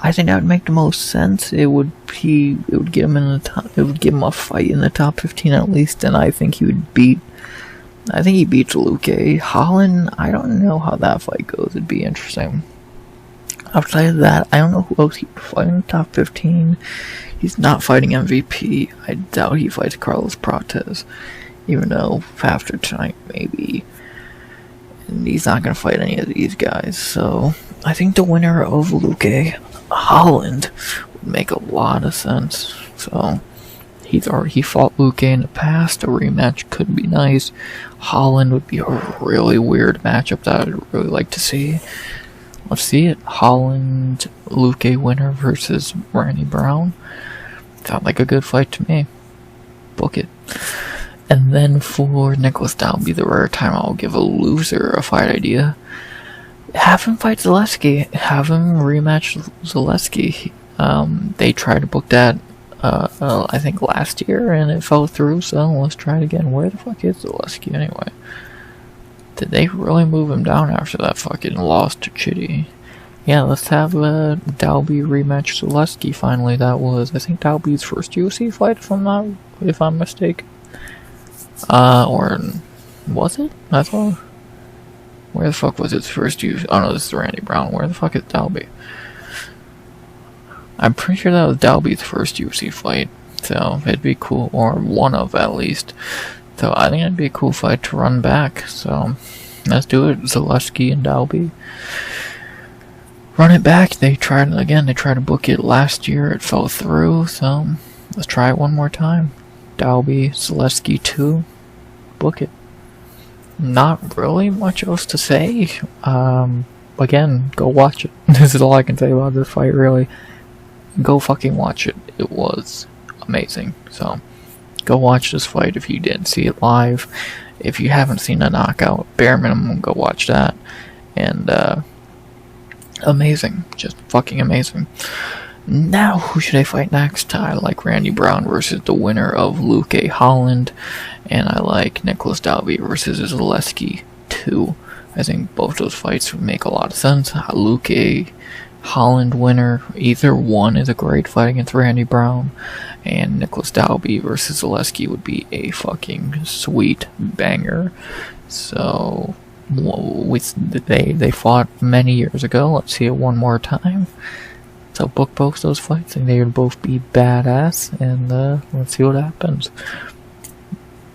I think that would make the most sense. It would get him in the top. It would give him a fight in the top 15 at least, and I think he beats Luque. Holland, I don't know how that fight goes. It'd be interesting. Outside of that, I don't know who else he would fight in the top 15. He's not fighting MVP. I doubt he fights Carlos Prates, even though after tonight, maybe. And he's not going to fight any of these guys. So, I think the winner of Luque Holland would make a lot of sense. So, he fought Luque in the past. A rematch could be nice. Holland would be a really weird matchup that I'd really like to see. Let's see it. Holland, Luque winner versus Randy Brown. Sounds like a good fight to me. Book it. And then for Nicolas Dalby, the rare time I'll give a loser a fight idea. Have him fight Zaleski. Have him rematch Zaleski. They tried to book that I think last year, and it fell through, so let's try it again. Where the fuck is Zaleski anyway? Did they really move him down after that fucking loss to Chitty? Yeah, let's have Dalby rematch Zaleski finally. That was, I think, Dalby's first UFC fight, if I'm mistaken. Or was it? I thought. Where the fuck was its first UFC? Oh no, this is Randy Brown. Where the fuck is Dalby? I'm pretty sure that was Dalby's first UFC fight, so it'd be cool, or one of at least. So I think it'd be a cool fight to run back. So let's do it. Zaleski and Dalby. Run it back. They tried to book it last year. It fell through. So let's try it one more time. Dalby, Zaleski 2. Book it. Not really much else to say. Again, go watch it. This is all I can say about this fight, really. Go fucking watch it. It was amazing. So, go watch this fight if you didn't see it live. If you haven't seen a knockout, bare minimum, go watch that. And, amazing. Just fucking amazing. Now, who should I fight next? I like Randy Brown versus the winner of Luque Holland. And I like Nicolas Dalby versus Zaleski 2. I think both those fights would make a lot of sense. Luque Holland winner. Either one is a great fight against Randy Brown, and Nicolas Dalby versus Zaleski would be a fucking sweet banger. So they fought many years ago. Let's see it one more time. So book both those fights, and they would both be badass, and let's see what happens.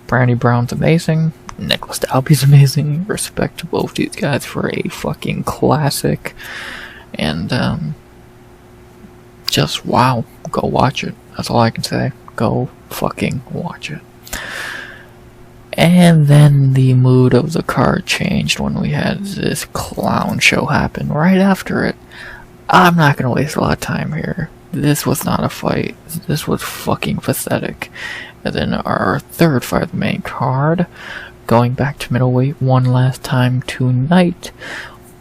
Randy Brown's amazing. Nicolas Dalby's amazing. Respect to both these guys for a fucking classic. And, just wow. Go watch it. That's all I can say. Go fucking watch it. And then the mood of the card changed when we had this clown show happen right after it. I'm not gonna waste a lot of time here. This was not a fight. This was fucking pathetic. And then our third fight of the main card, going back to middleweight one last time tonight,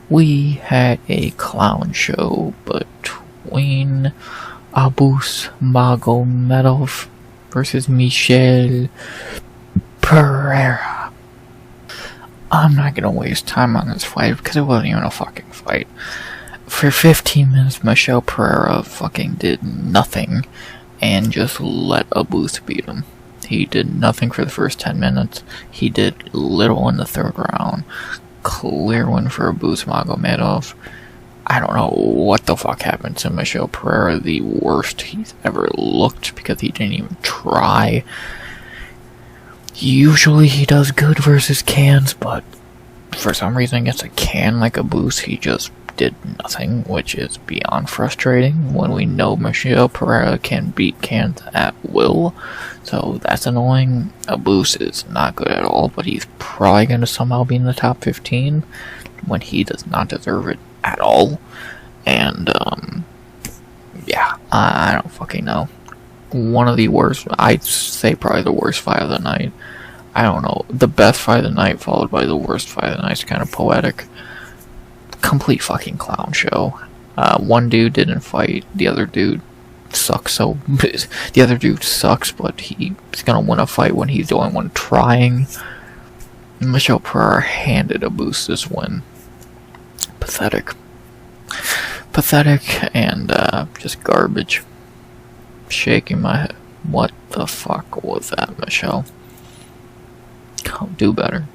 we had a clown show between Abus Magomedov versus Michel Pereira. I'm not gonna waste time on this fight because it wasn't even a fucking fight. For 15 minutes, Michel Pereira fucking did nothing and just let Abus beat him. He did nothing for the first 10 minutes. He did little in the third round. Clear win for Abus Magomedov. I don't know what the fuck happened to Michel Pereira. The worst he's ever looked because he didn't even try. Usually he does good versus cans, but for some reason against a can like Abus, he just did nothing, which is beyond frustrating when we know Michel Pereira can beat cans at will. So that's annoying. Abus is not good at all, but he's probably going to somehow be in the top 15 when he does not deserve it at all. And, yeah, I don't fucking know. One of the worst, I'd say probably the worst fight of the night. I don't know, the best fight of the night followed by the worst fight of the night is kind of poetic. Complete fucking clown show. One dude didn't fight, the other dude sucks, the other dude sucks, but he's gonna win a fight when he's the only one trying. Michel Pereira handed Abus this win. Pathetic. Pathetic and just garbage. Shaking my head. What the fuck was that, Michel? Do better.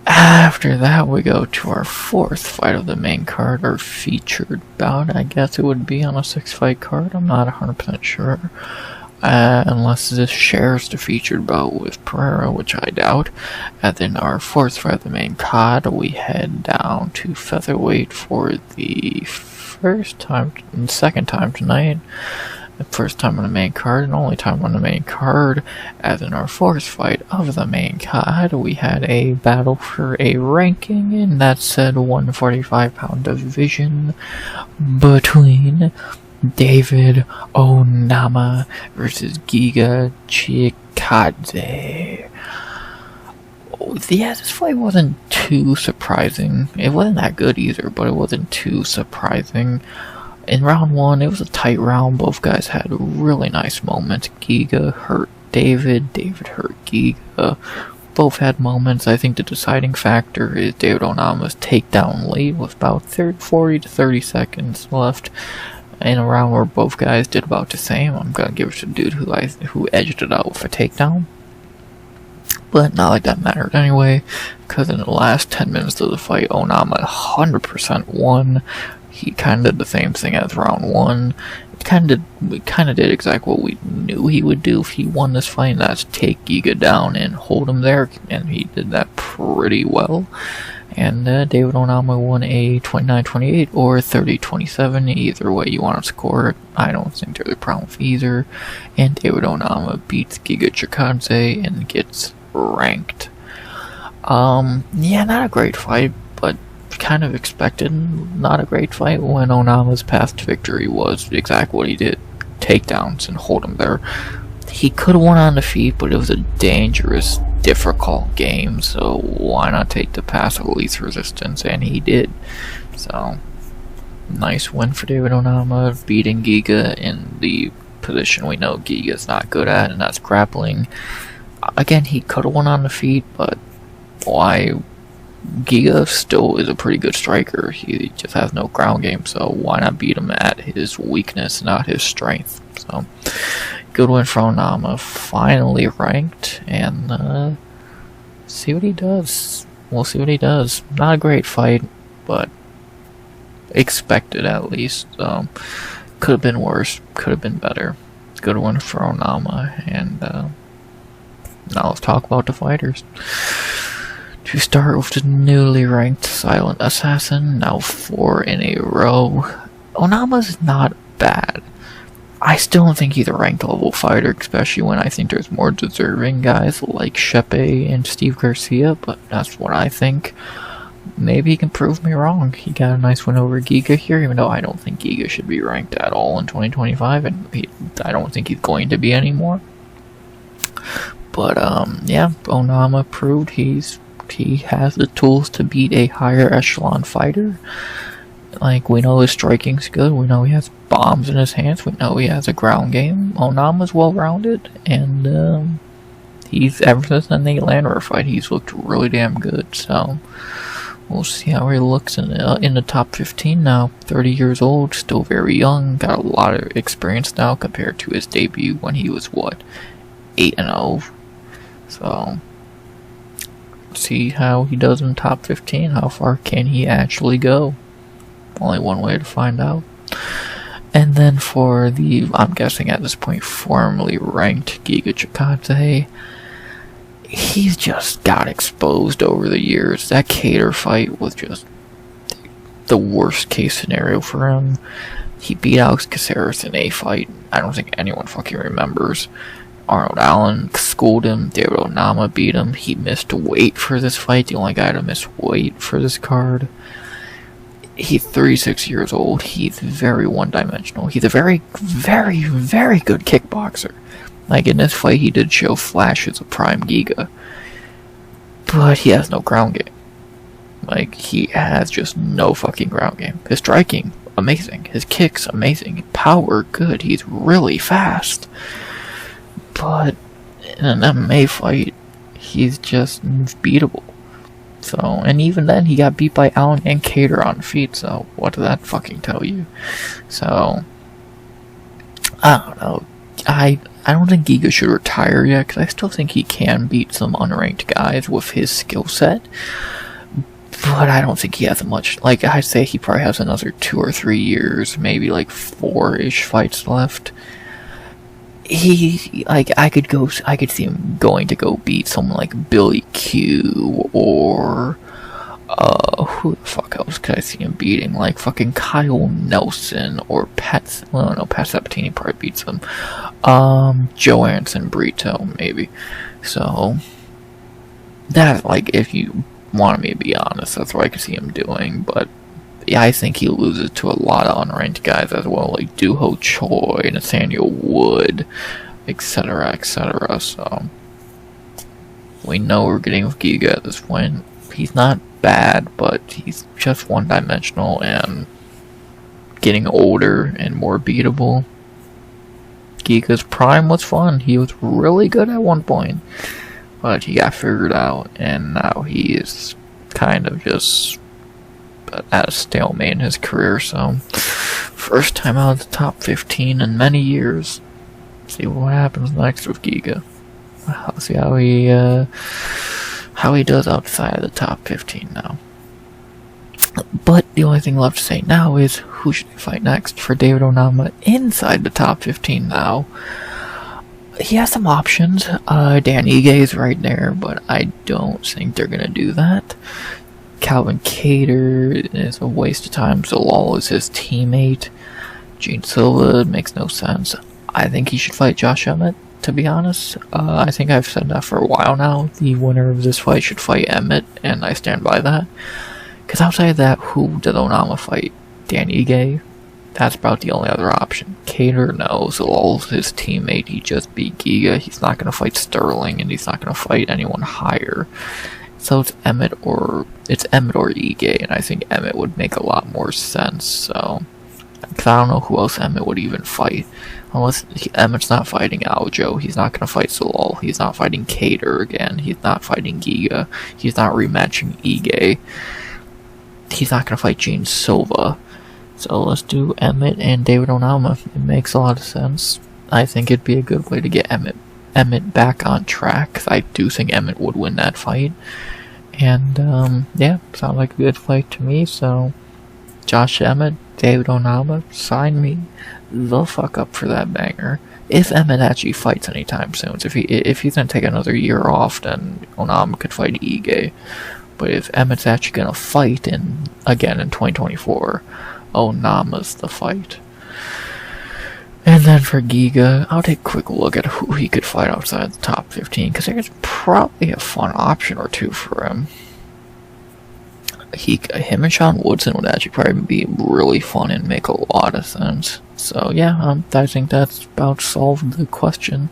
After that, we go to our fourth fight of the main card, our featured bout. I guess it would be on a 6-fight card. I'm not 100% sure. Unless this shares the featured bout with Pereira, which I doubt. And then our fourth fight of the main card, we head down to featherweight for the second time tonight. The first time on the main card and only time on the main card. As in our fourth fight of the main card, we had a battle for a ranking in that said 145-pound division between David Onama versus Giga Chikadze. Yeah, this fight wasn't too surprising. It wasn't that good either, but it wasn't too surprising. In round one, it was a tight round. Both guys had really nice moments. Giga hurt David. David hurt Giga. Both had moments. I think the deciding factor is David Onama's takedown late with about 40 to 30 seconds left in a round where both guys did about the same. I'm gonna give it to the dude who edged it out with a takedown. But not like that mattered anyway, because in the last 10 minutes of the fight, Onama 100% won. He kind of did the same thing as round one. It kind of did exactly what we knew he would do if he won this fight, and that's take Giga down and hold him there, and he did that pretty well. And David Onama won a 29-28 or 30-27, either way you want to score it. I don't think there's a problem with either. And David Onama beats Giga Chikadze and gets ranked. Yeah, not a great fight, but kind of expected. Not a great fight when Onama's past victory was exactly what he did. Takedowns and hold him there. He could have won on the feet, but it was a dangerous, difficult game, so why not take the path of least resistance, and he did. So, nice win for David Onama, beating Giga in the position we know Giga's not good at, and that's grappling. Again, he could have won on the feet, but why Giga still is a pretty good striker. He just has no ground game, so why not beat him at his weakness, not his strength? So, good win for Onama. Finally ranked, and see what he does. We'll see what he does. Not a great fight, but expected at least. Could have been worse. Could have been better. Good win for Onama, and now let's talk about the fighters. To start with the newly ranked Silent Assassin, now 4 in a row. Onama's not bad. I still don't think he's a ranked level fighter, especially when I think there's more deserving guys like Shepe and Steve Garcia, but that's what I think. Maybe he can prove me wrong. He got a nice win over Giga here, even though I don't think Giga should be ranked at all in 2025, and I don't think he's going to be anymore. But, yeah, Onama proved he has the tools to beat a higher echelon fighter. Like, we know his striking's good, we know he has bombs in his hands, we know he has a ground game. Onama's well-rounded, and he's, ever since the Nate Landwehr fight, he's looked really damn good, so we'll see how he looks in the top 15 now. 30 years old, still very young, got a lot of experience now compared to his debut when he was, what, 8-0. So, see how he does in top 15. How far can he actually go? Only one way to find out. And then for the, I'm guessing at this point, formerly ranked Giga Chikadze, he's just got exposed over the years. That Cater fight was just the worst case scenario for him. He beat Alex Caceres in a fight I don't think anyone fucking remembers. Arnold Allen schooled him. David Onama beat him. He missed weight for this fight. The only guy to miss weight for this card. He's 36 years old. He's very one-dimensional. He's a very, very, very good kickboxer. Like, in this fight, he did show flashes of prime Giga. But he has no ground game. Like, he has just no fucking ground game. His striking, amazing. His kicks, amazing. Power, good. He's really fast. But in an MMA fight, he's just beatable. So, and even then, he got beat by Allen and Cater on feet, so what does that fucking tell you? So, I don't know. I don't think Giga should retire yet, because I still think he can beat some unranked guys with his skill set. But I don't think he has much. Like, I'd say he probably has another 2 or 3 years, maybe like 4-ish fights left. I could see him going to go beat someone like Billy Q, or, who the fuck else could I see him beating? Like, fucking Kyle Nelson, or Pat, well, no, Pat Sabatini probably beats him. Joe Anson Brito, maybe. So, that, like, if you wanted me to be honest, that's what I could see him doing, but yeah, I think he loses to a lot of unranked guys as well, like Duho Choi, Nathaniel Wood, etc., etc. So, we know we're getting with Giga at this point. He's not bad, but he's just one-dimensional and getting older and more beatable. Giga's prime was fun. He was really good at one point, but he got figured out, and now he is kind of just at a stalemate in his career. So, first time out of the top 15 in many years. See what happens next with Giga. I'll see how he does outside of the top 15 now. But the only thing left to say now is, who should he fight next for David Onama inside the top 15 now? He has some options. Dan Ige is right there, but I don't think they're gonna do that. Calvin Cater is a waste of time. Zalal is his teammate. Gene Silva makes no sense. I think he should fight Josh Emmett, to be honest. I think I've said that for a while now. The winner of this fight should fight Emmett, and I stand by that. Because outside of that, who did Onama fight? Dan Ige? That's about the only other option. Cater, no. Zalal's his teammate. He just beat Giga. He's not going to fight Sterling, and he's not going to fight anyone higher. So it's Emmett or Ige, and I think Emmett would make a lot more sense. So Because I don't know who else Emmett would even fight. Unless Emmett's not fighting Aljo, he's not going to fight Salal, he's not fighting Cater again, he's not fighting Giga, he's not rematching Ige, he's not going to fight Gene Silva. So let's do Emmett and David Onama. It makes a lot of sense. I think it'd be a good way to get Emmett back on track, because I do think Emmett would win that fight. And, yeah, sounds like a good fight to me, so Josh Emmett, David Onama, sign me the fuck up for that banger. If Emmett actually fights anytime soon, if he's gonna take another year off, then Onama could fight Ige. But if Emmett's actually gonna fight again in 2024, Onama's the fight. And then for Giga, I'll take a quick look at who he could fight outside the top 15, because there's probably a fun option or two for him. Him and Sean Woodson would actually probably be really fun and make a lot of sense. So yeah, I think that's about solved the question.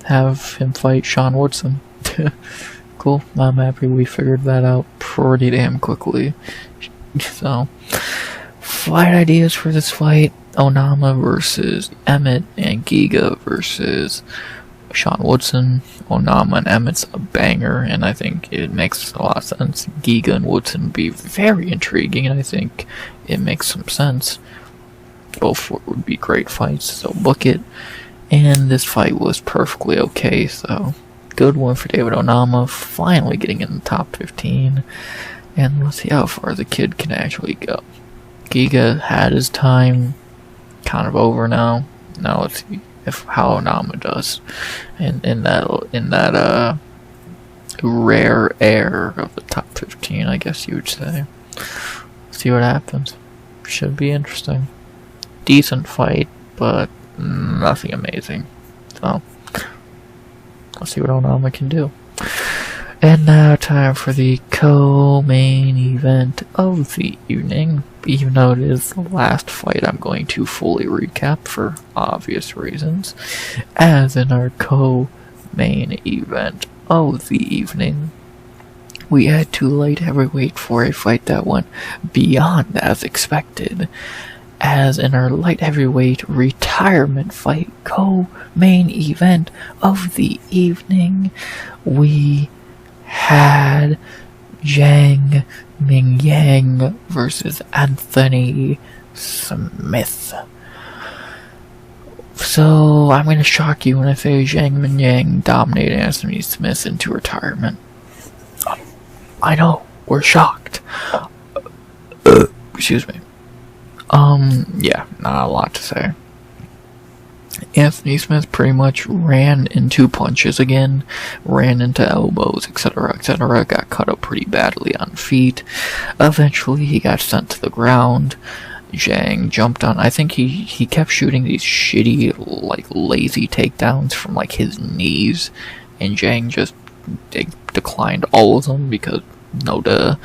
Have him fight Sean Woodson. Cool, I'm happy we figured that out pretty damn quickly. So, fight ideas for this fight: Onama versus Emmett, and Giga versus Sean Woodson. Onama and Emmett's a banger, and I think it makes a lot of sense. Giga and Woodson would be very intriguing, and I think it makes some sense. Both would be great fights, so book it. And this fight was perfectly okay, so good one for David Onama, finally getting in the top 15. And let's see how far the kid can actually go. Giga had his time, kind of over now. Now let's see how Onama does in that rare air of the top 15, I guess you would say. See what happens. Should be interesting. Decent fight, but nothing amazing. So let's see what Onama can do. And now time for the co-main event of the evening. Even though it is the last fight, I'm going to fully recap for obvious reasons. As in our co-main event of the evening, we had two light heavyweight for a fight that went beyond as expected. As in our light heavyweight retirement fight co-main event of the evening, we had Zhang Mingyang versus Anthony Smith. So I'm going to shock you when I say Zhang Mingyang dominated Anthony Smith into retirement. I know, we're shocked. Excuse me. Yeah, not a lot to say. Anthony Smith pretty much ran into punches again, ran into elbows, etc., etc., got cut up pretty badly on feet. Eventually, he got sent to the ground. Zhang jumped on. I think he kept shooting these shitty, like, lazy takedowns from, like, his knees, and Zhang just declined all of them because no duh.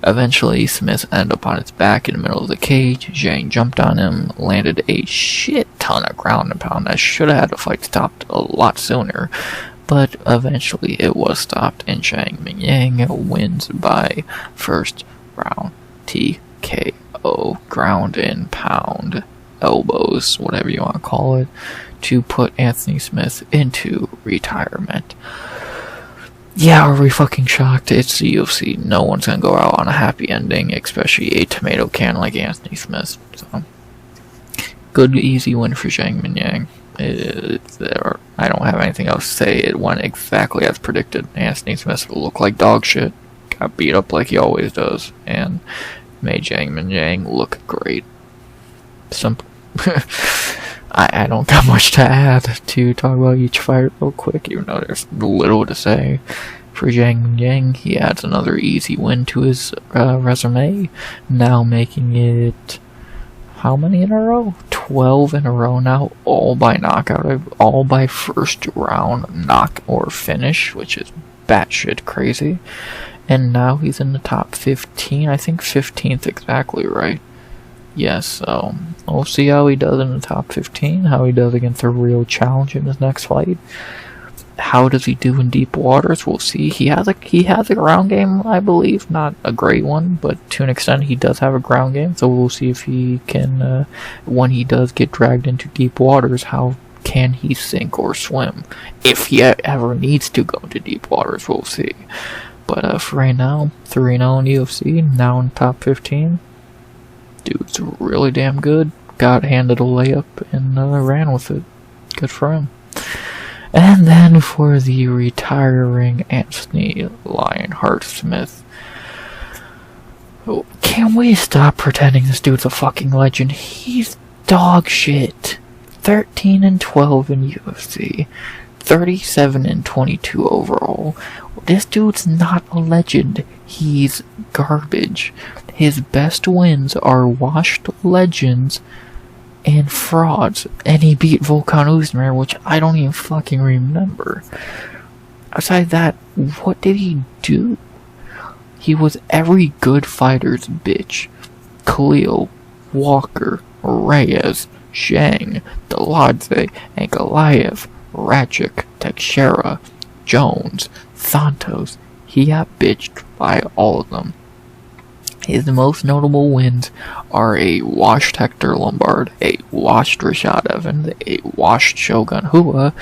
Eventually, Smith ended up on his back in the middle of the cage. Zhang jumped on him, landed a shit ton of ground and pound. I should have had the fight stopped a lot sooner, but eventually it was stopped, and Zhang Mingyang wins by first round TKO, ground and pound, elbows, whatever you want to call it, to put Anthony Smith into retirement. Yeah, are we fucking shocked? It's the UFC. No one's gonna go out on a happy ending, especially a tomato can like Anthony Smith. So, good, easy win for Zhang Mingyang. I don't have anything else to say. It went exactly as predicted. Anthony Smith looked like dog shit, got beat up like he always does, and made Zhang Mingyang look great. Simple. I don't got much to add to talk about each fight real quick, even though there's little to say. For Zhang Mingyang, he adds another easy win to his resume, now making it, how many in a row? 12 in a row now, all by knockout, all by first round knock or finish, which is batshit crazy. And now he's in the top 15, I think 15th exactly right. Yes, so we'll see how he does in the top 15, how he does against a real challenge in his next fight. How does he do in deep waters? We'll see. He has a ground game, I believe, not a great one, but to an extent he does have a ground game. So we'll see if he can, when he does get dragged into deep waters, how can he sink or swim? If he ever needs to go into deep waters, we'll see. But for right now, 3-0 in UFC, now in top 15. Dude's really damn good. Got handed a layup and ran with it. Good for him. And then for the retiring Anthony Lionheart Smith. Can we stop pretending this dude's a fucking legend? He's dog shit. 13-12 in UFC. 37-22 overall. This dude's not a legend. He's garbage. His best wins are washed legends and frauds, and he beat Volkan Oezdemir, which I don't even fucking remember. Aside that, what did he do? He was every good fighter's bitch. Khalil, Walker, Reyes, Zhang, Deladze, Ankalaev, Ratchik, Teixeira, Jones, Santos. He got bitched by all of them. His most notable wins are a washed Hector Lombard, a washed Rashad Evans, a washed Shogun Hua,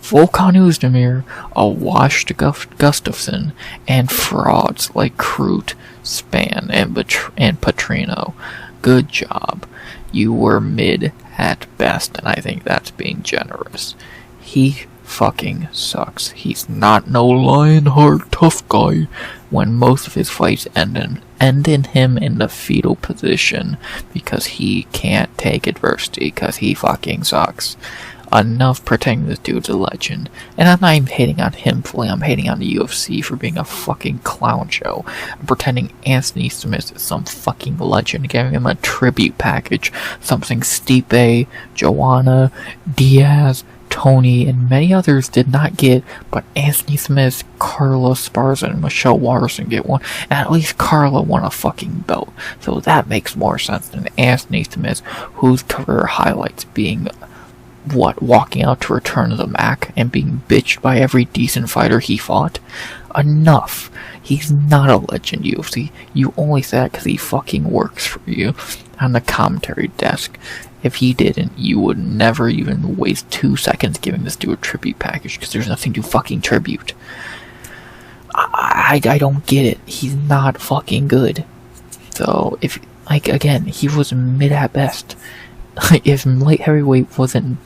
Volkan Oezdemir, a washed Gustafsson, and frauds like Kroot, Span, and Petrino. Good job. You were mid at best, and I think that's being generous. He fucking sucks. He's not no Lionheart tough guy when most of his fights end in him in the fetal position because he can't take adversity because he fucking sucks. Enough pretending this dude's a legend. And I'm not even hating on him fully, I'm hating on the UFC for being a fucking clown show. I'm pretending Anthony Smith is some fucking legend, giving him a tribute package, something Stipe, Joanna, Diaz, Tony, and many others did not get, but Anthony Smith, Carla Esparza, and Michelle Waterson get one, and at least Carla won a fucking belt, so that makes more sense than Anthony Smith, whose career highlights being, walking out to Return of the Mac, and being bitched by every decent fighter he fought. Enough. He's not a legend, UFC. You only say that because he fucking works for you on the commentary desk. If he didn't, you would never even waste 2 seconds giving this dude a tribute package, because there's nothing to fucking tribute. I don't get it. He's not fucking good. So, if, again, he was mid at best. If light heavyweight wasn't...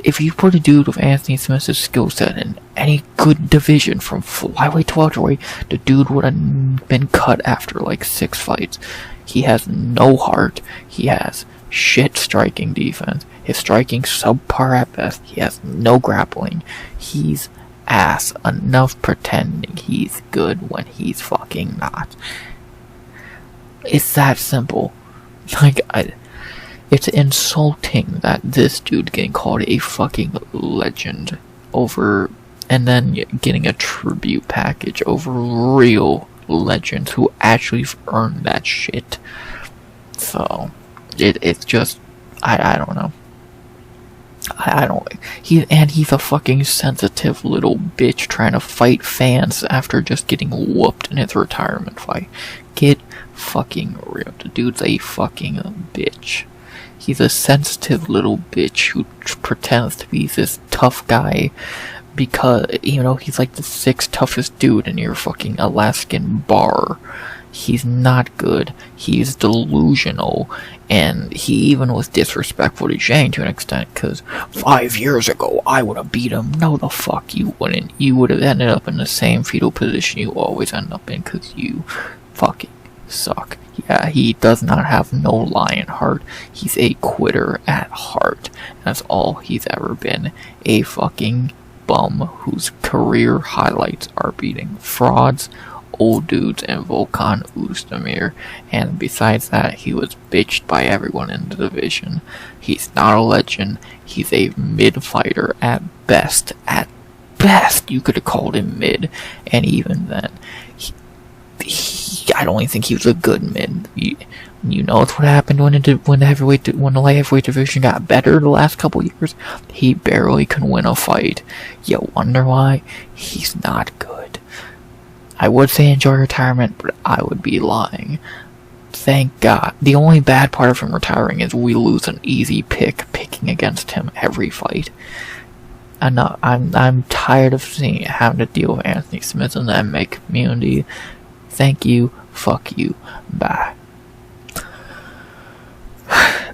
If you put a dude with Anthony Smith's skill set in any good division from flyweight to welterweight, the dude would have been cut after 6 fights. He has no heart. He has shit striking defense. His striking subpar at best. He has no grappling. He's ass. Enough pretending he's good when he's fucking not. It's that simple. It's insulting that this dude getting called a fucking legend over, and then getting a tribute package over real legends who actually earned that shit. So, it's just, I don't know. He's a fucking sensitive little bitch trying to fight fans after just getting whooped in his retirement fight. Get fucking real. The dude's a fucking bitch. He's a sensitive little bitch who pretends to be this tough guy because, he's like the 6th toughest dude in your fucking Alaskan bar. He's not good. He's delusional. And he even was disrespectful to Zhang to an extent, because 5 years ago I would have beat him. No, the fuck you wouldn't. You would have ended up in the same fetal position you always end up in, because you fucking suck. Yeah, he does not have no lion heart. He's a quitter at heart. That's all he's ever been. A fucking bum whose career highlights are beating frauds, old dudes, and Volkan Oezdemir. And besides that, he was bitched by everyone in the division. He's not a legend. He's a mid fighter at best. At best, you could have called him mid. And even then, I don't even think he was a good mid. You know it's what happened when the light heavyweight division got better the last couple years. He barely can win a fight. You wonder why? He's not good. I would say enjoy retirement, but I would be lying. Thank God. The only bad part of him retiring is we lose an easy picking against him every fight. I'm tired of having to deal with Anthony Smith in the MMA community. Thank you. Fuck you. Bye.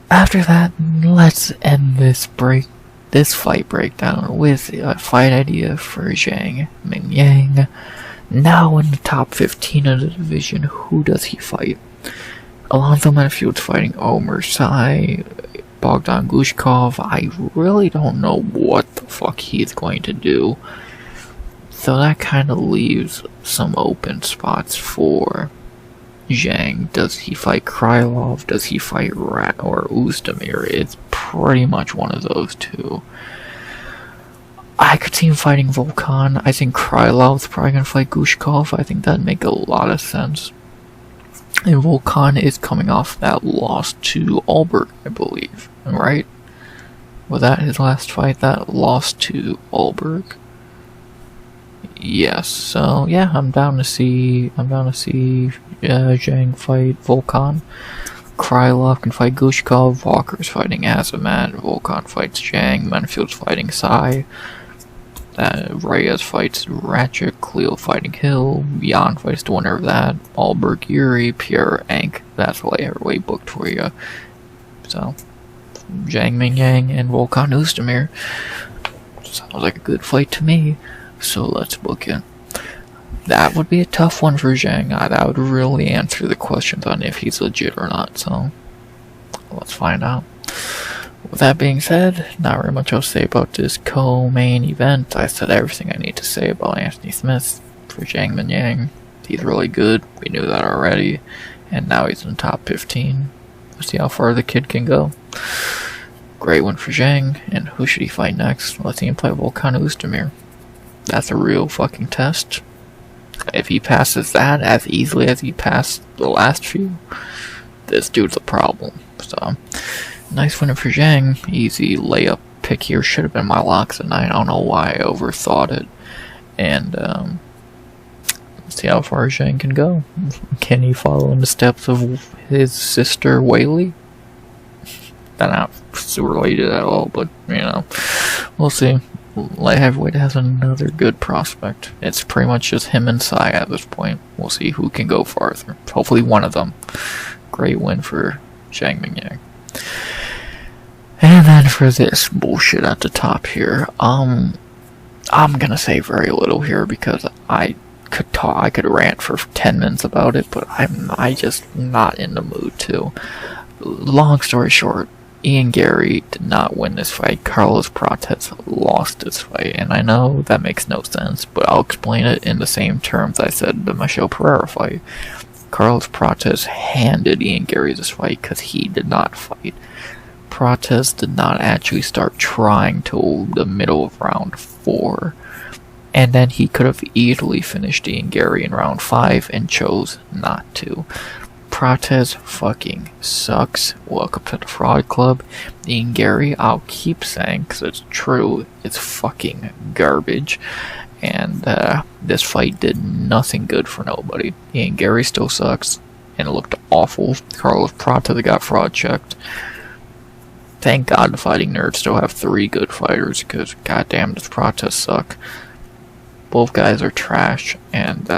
After that, let's end this fight breakdown with a fight idea for Zhang Mingyang. Now in the top 15 of the division, who does he fight? Alonzo Menifield's fighting Omer Sai, Bogdan Glushkov. I really don't know what the fuck he's going to do. So that kind of leaves some open spots for Zhang. Does he fight Krylov? Does he fight Rat or Oezdemir? It's pretty much one of those two. I could see him fighting Volkan. I think Krylov's probably going to fight Glushkov. I think that'd make a lot of sense. And Volkan is coming off that loss to Alberg, I believe. Right? Was that his last fight? That loss to Alberg? Yes. So yeah, I'm down to see Zhang fight Volkan. Krylov can fight Glushkov. Walker's fighting Azamat. Volkan fights Zhang. Menifield's fighting Sai. Reyes fights Ratchik, Cleo fighting Hill, Jan fights the winner of that, Alberg Yuri, Pierre Ank, that's the light heavyweight booked for you. So, Zhang Mingyang and Volkan Oezdemir. Sounds like a good fight to me, so let's book it. That would be a tough one for Zhang. That would really answer the questions on if he's legit or not, so let's find out. With that being said, not very much else to say about this co-main event. I said everything I need to say about Anthony Smith for Zhang Mingyang. He's really good, we knew that already, and now he's in the top 15. Let's see how far the kid can go. Great one for Zhang, and who should he fight next? Let's see him play Volkan Oezdemir. That's a real fucking test. If he passes that as easily as he passed the last few, this dude's a problem. So, nice winner for Zhang. Easy layup pick here. Should have been my locks at 9. I don't know why I overthought it. And let's see how far Zhang can go. Can he follow in the steps of his sister Weili? They're not related at all, but you know, we'll see. Light heavyweight has another good prospect. It's pretty much just him and Sai at this point. We'll see who can go farther. Hopefully one of them. Great win for Zhang Mingyang. And then for this bullshit at the top here, I'm gonna say very little here because I could rant for 10 minutes about it, but I just not in the mood to. Long story short, Ian Gary did not win this fight. Carlos Prates lost this fight, and I know that makes no sense, but I'll explain it in the same terms I said the Michel Pereira fight. Carlos Prates handed Ian Gary this fight because he did not fight. Prates did not actually start trying till the middle of round 4, and then he could have easily finished Ian Gary in round 5 and chose not to. Prates fucking sucks. Welcome to the Fraud Club. Ian Gary, I'll keep saying because it's true, it's fucking garbage. And this fight did nothing good for nobody. Ian Gary still sucks, and it looked awful. Carlos Prates got fraud checked. Thank God the Fighting Nerds still have 3 good fighters, because goddamn does Prates suck. Both guys are trash, and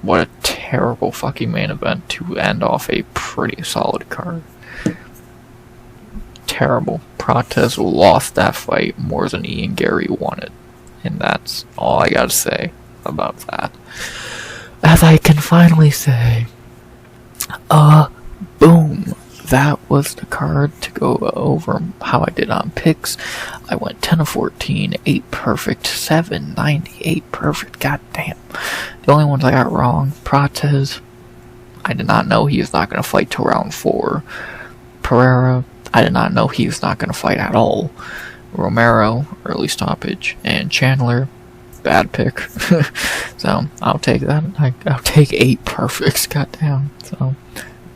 what a terrible fucking main event to end off a pretty solid card. Terrible. Prates lost that fight more than Ian Gary won it. And that's all I gotta say about that. As I can finally say, boom. That was the card to go over how I did on picks. I went 10 of 14, 8 perfect, 7, 98 perfect, goddamn. The only ones I got wrong, Prates, I did not know he was not going to fight till round 4. Pereira, I did not know he was not going to fight at all. Romero, early stoppage, and Chandler, bad pick. So, I'll take that. I'll take 8 perfects, goddamn. So,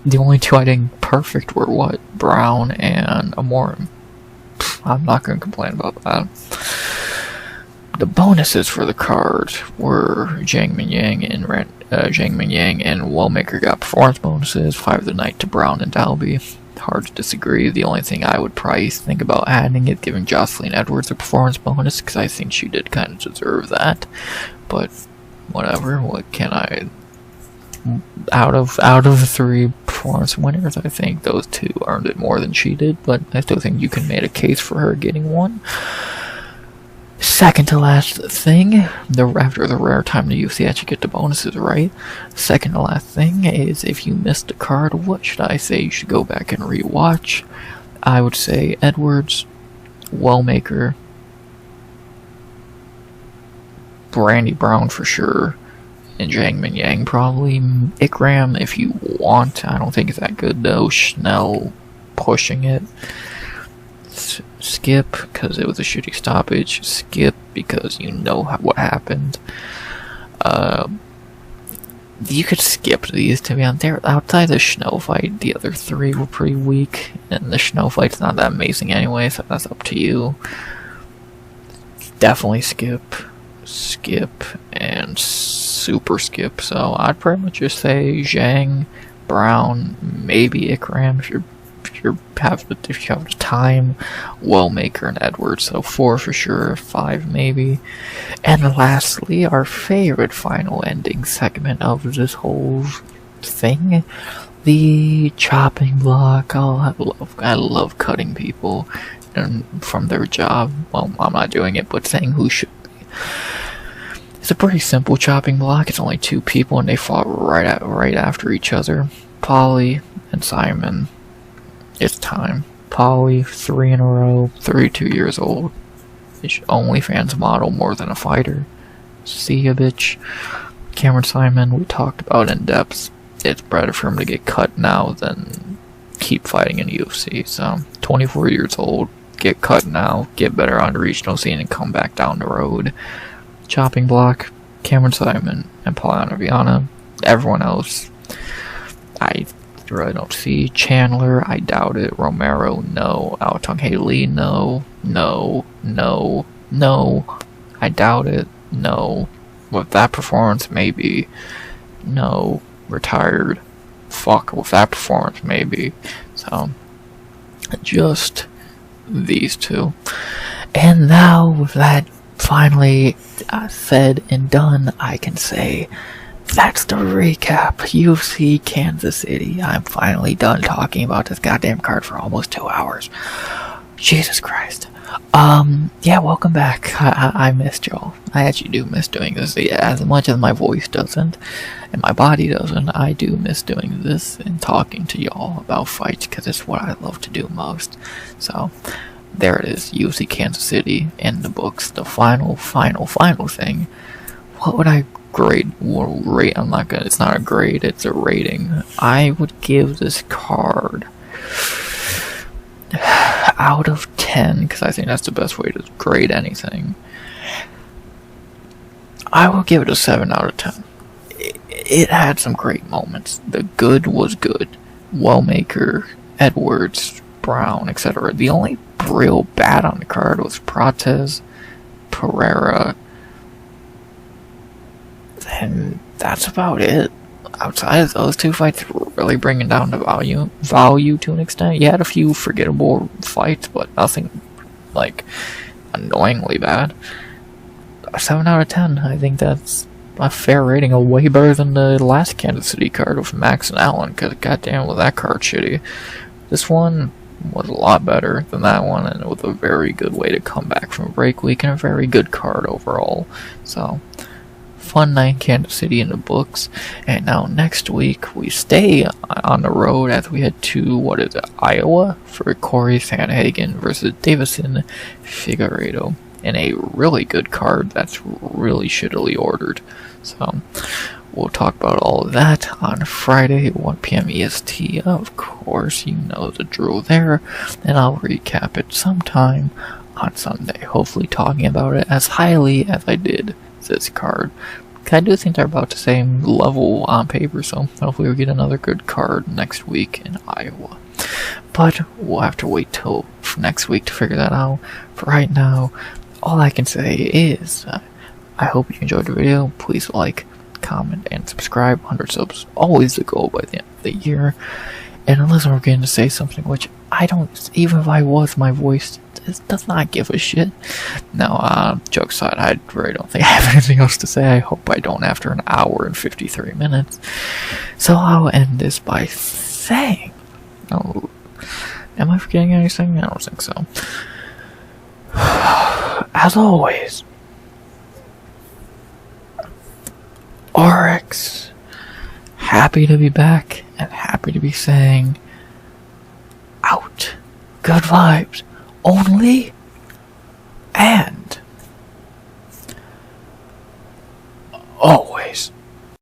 The only two I didn't perfect were what? Brown and Amorim. I'm not going to complain about that. The bonuses for the card were Mingyang and Wellmaker got performance bonuses, 5 of the night to Brown and Dalby. Hard to disagree. The only thing I would probably think about adding is giving Joselyne Edwards a performance bonus, because I think she did kind of deserve that. But whatever, what can I... Out of the 3 performance winners, I think those 2 earned it more than she did, but I still think you can make a case for her getting one. Second to last thing, after the rare time the UFC actually get the bonuses right, second to last thing is if you missed a card, what should I say you should go back and rewatch? I would say Edwards, Wellmaker, Brandy Brown for sure, and Zhang Mingyang probably. Ikram if you want. I don't think it's that good though. Schnell pushing it. Skip because it was a shitty stoppage. Skip because you know what happened. You could skip these, to be honest. Outside the Schnell fight, the other 3 were pretty weak, and the Schnell fight's not that amazing anyway, so that's up to you. Definitely skip, and super skip. So I'd pretty much just say Zhang, Brown, maybe Ikram if you have the time, Wellmaker and Edwards. So 4 for sure, 5 maybe. And lastly, our favorite final ending segment of this whole thing, the chopping block. Oh, I love cutting people from their job. Well, I'm not doing it, but saying who should be. It's a pretty simple chopping block. It's only 2 people, and they fought right after each other. Poly and Saaiman. It's time. Poly, 3 in a row, 32 years old. OnlyFans model more than a fighter. See ya, bitch. Saaiman, we talked about in depth. It's better for him to get cut now than keep fighting in UFC. So, 24 years old, get cut now, get better on the regional scene, and come back down the road. Chopping block, Saaiman and Polyana Viana. Everyone else, I really don't see. Chandler, I doubt it. Romero, no. Alatengheili, no. I doubt it. No. With that performance, maybe. No. Retired. Fuck, with that performance, maybe. So, just these 2. And now, with that finally said and done, I can say that's the recap. UFC Kansas City. I'm finally done talking about this goddamn card for almost 2 hours. Jesus Christ. Yeah, welcome back. I missed y'all. I actually do miss doing this. Yeah, as much as my voice doesn't, and my body doesn't, I do miss doing this and talking to y'all about fights, because it's what I love to do most. So, there it is. UFC Kansas City in the books. The final thing. What would I grade? Well, rate? I'm not gonna. It's not a grade. It's a rating. I would give this card out of 10, because I think that's the best way to grade anything. I will give it a 7 out of 10. It had some great moments. The good was good. Wellmaker, Edwards, Brown, etc. The only real bad on the card was Fraudtes, Pereira, and that's about it. Outside of those 2 fights, really bringing down the value to an extent. You had a few forgettable fights, but nothing like annoyingly bad. A 7 out of 10. I think that's a fair rating. A way better than the last Kansas City card with Max and Allen, because goddamn was that card shitty. This one was a lot better than that one, and it was a very good way to come back from break week, and a very good card overall. So, fun night in Kansas City in the books. And now next week we stay on the road as we head to Iowa for Corey Sandhagen versus Davison Figueiredo in a really good card that's really shittily ordered. So we'll talk about all of that on Friday, 1 p.m. EST. Of course, you know the drill there, and I'll recap it sometime on Sunday, hopefully talking about it as highly as I did this card, I do think they're about the same level on paper, so hopefully we'll get another good card next week in Iowa. But we'll have to wait till next week to figure that out. For right now, all I can say is, I hope you enjoyed the video. Please like, comment, and subscribe. 100 subs, always the goal by the end of the year. And unless I'm going to say something which I don't, even if I was, my voice does not give a shit. No, jokes aside, I really don't think I have anything else to say. I hope I don't after an hour and 53 minutes. So I'll end this by saying, oh, am I forgetting anything? I don't think so. As always, RX, happy to be back and happy to be saying, out. Good vibes only, and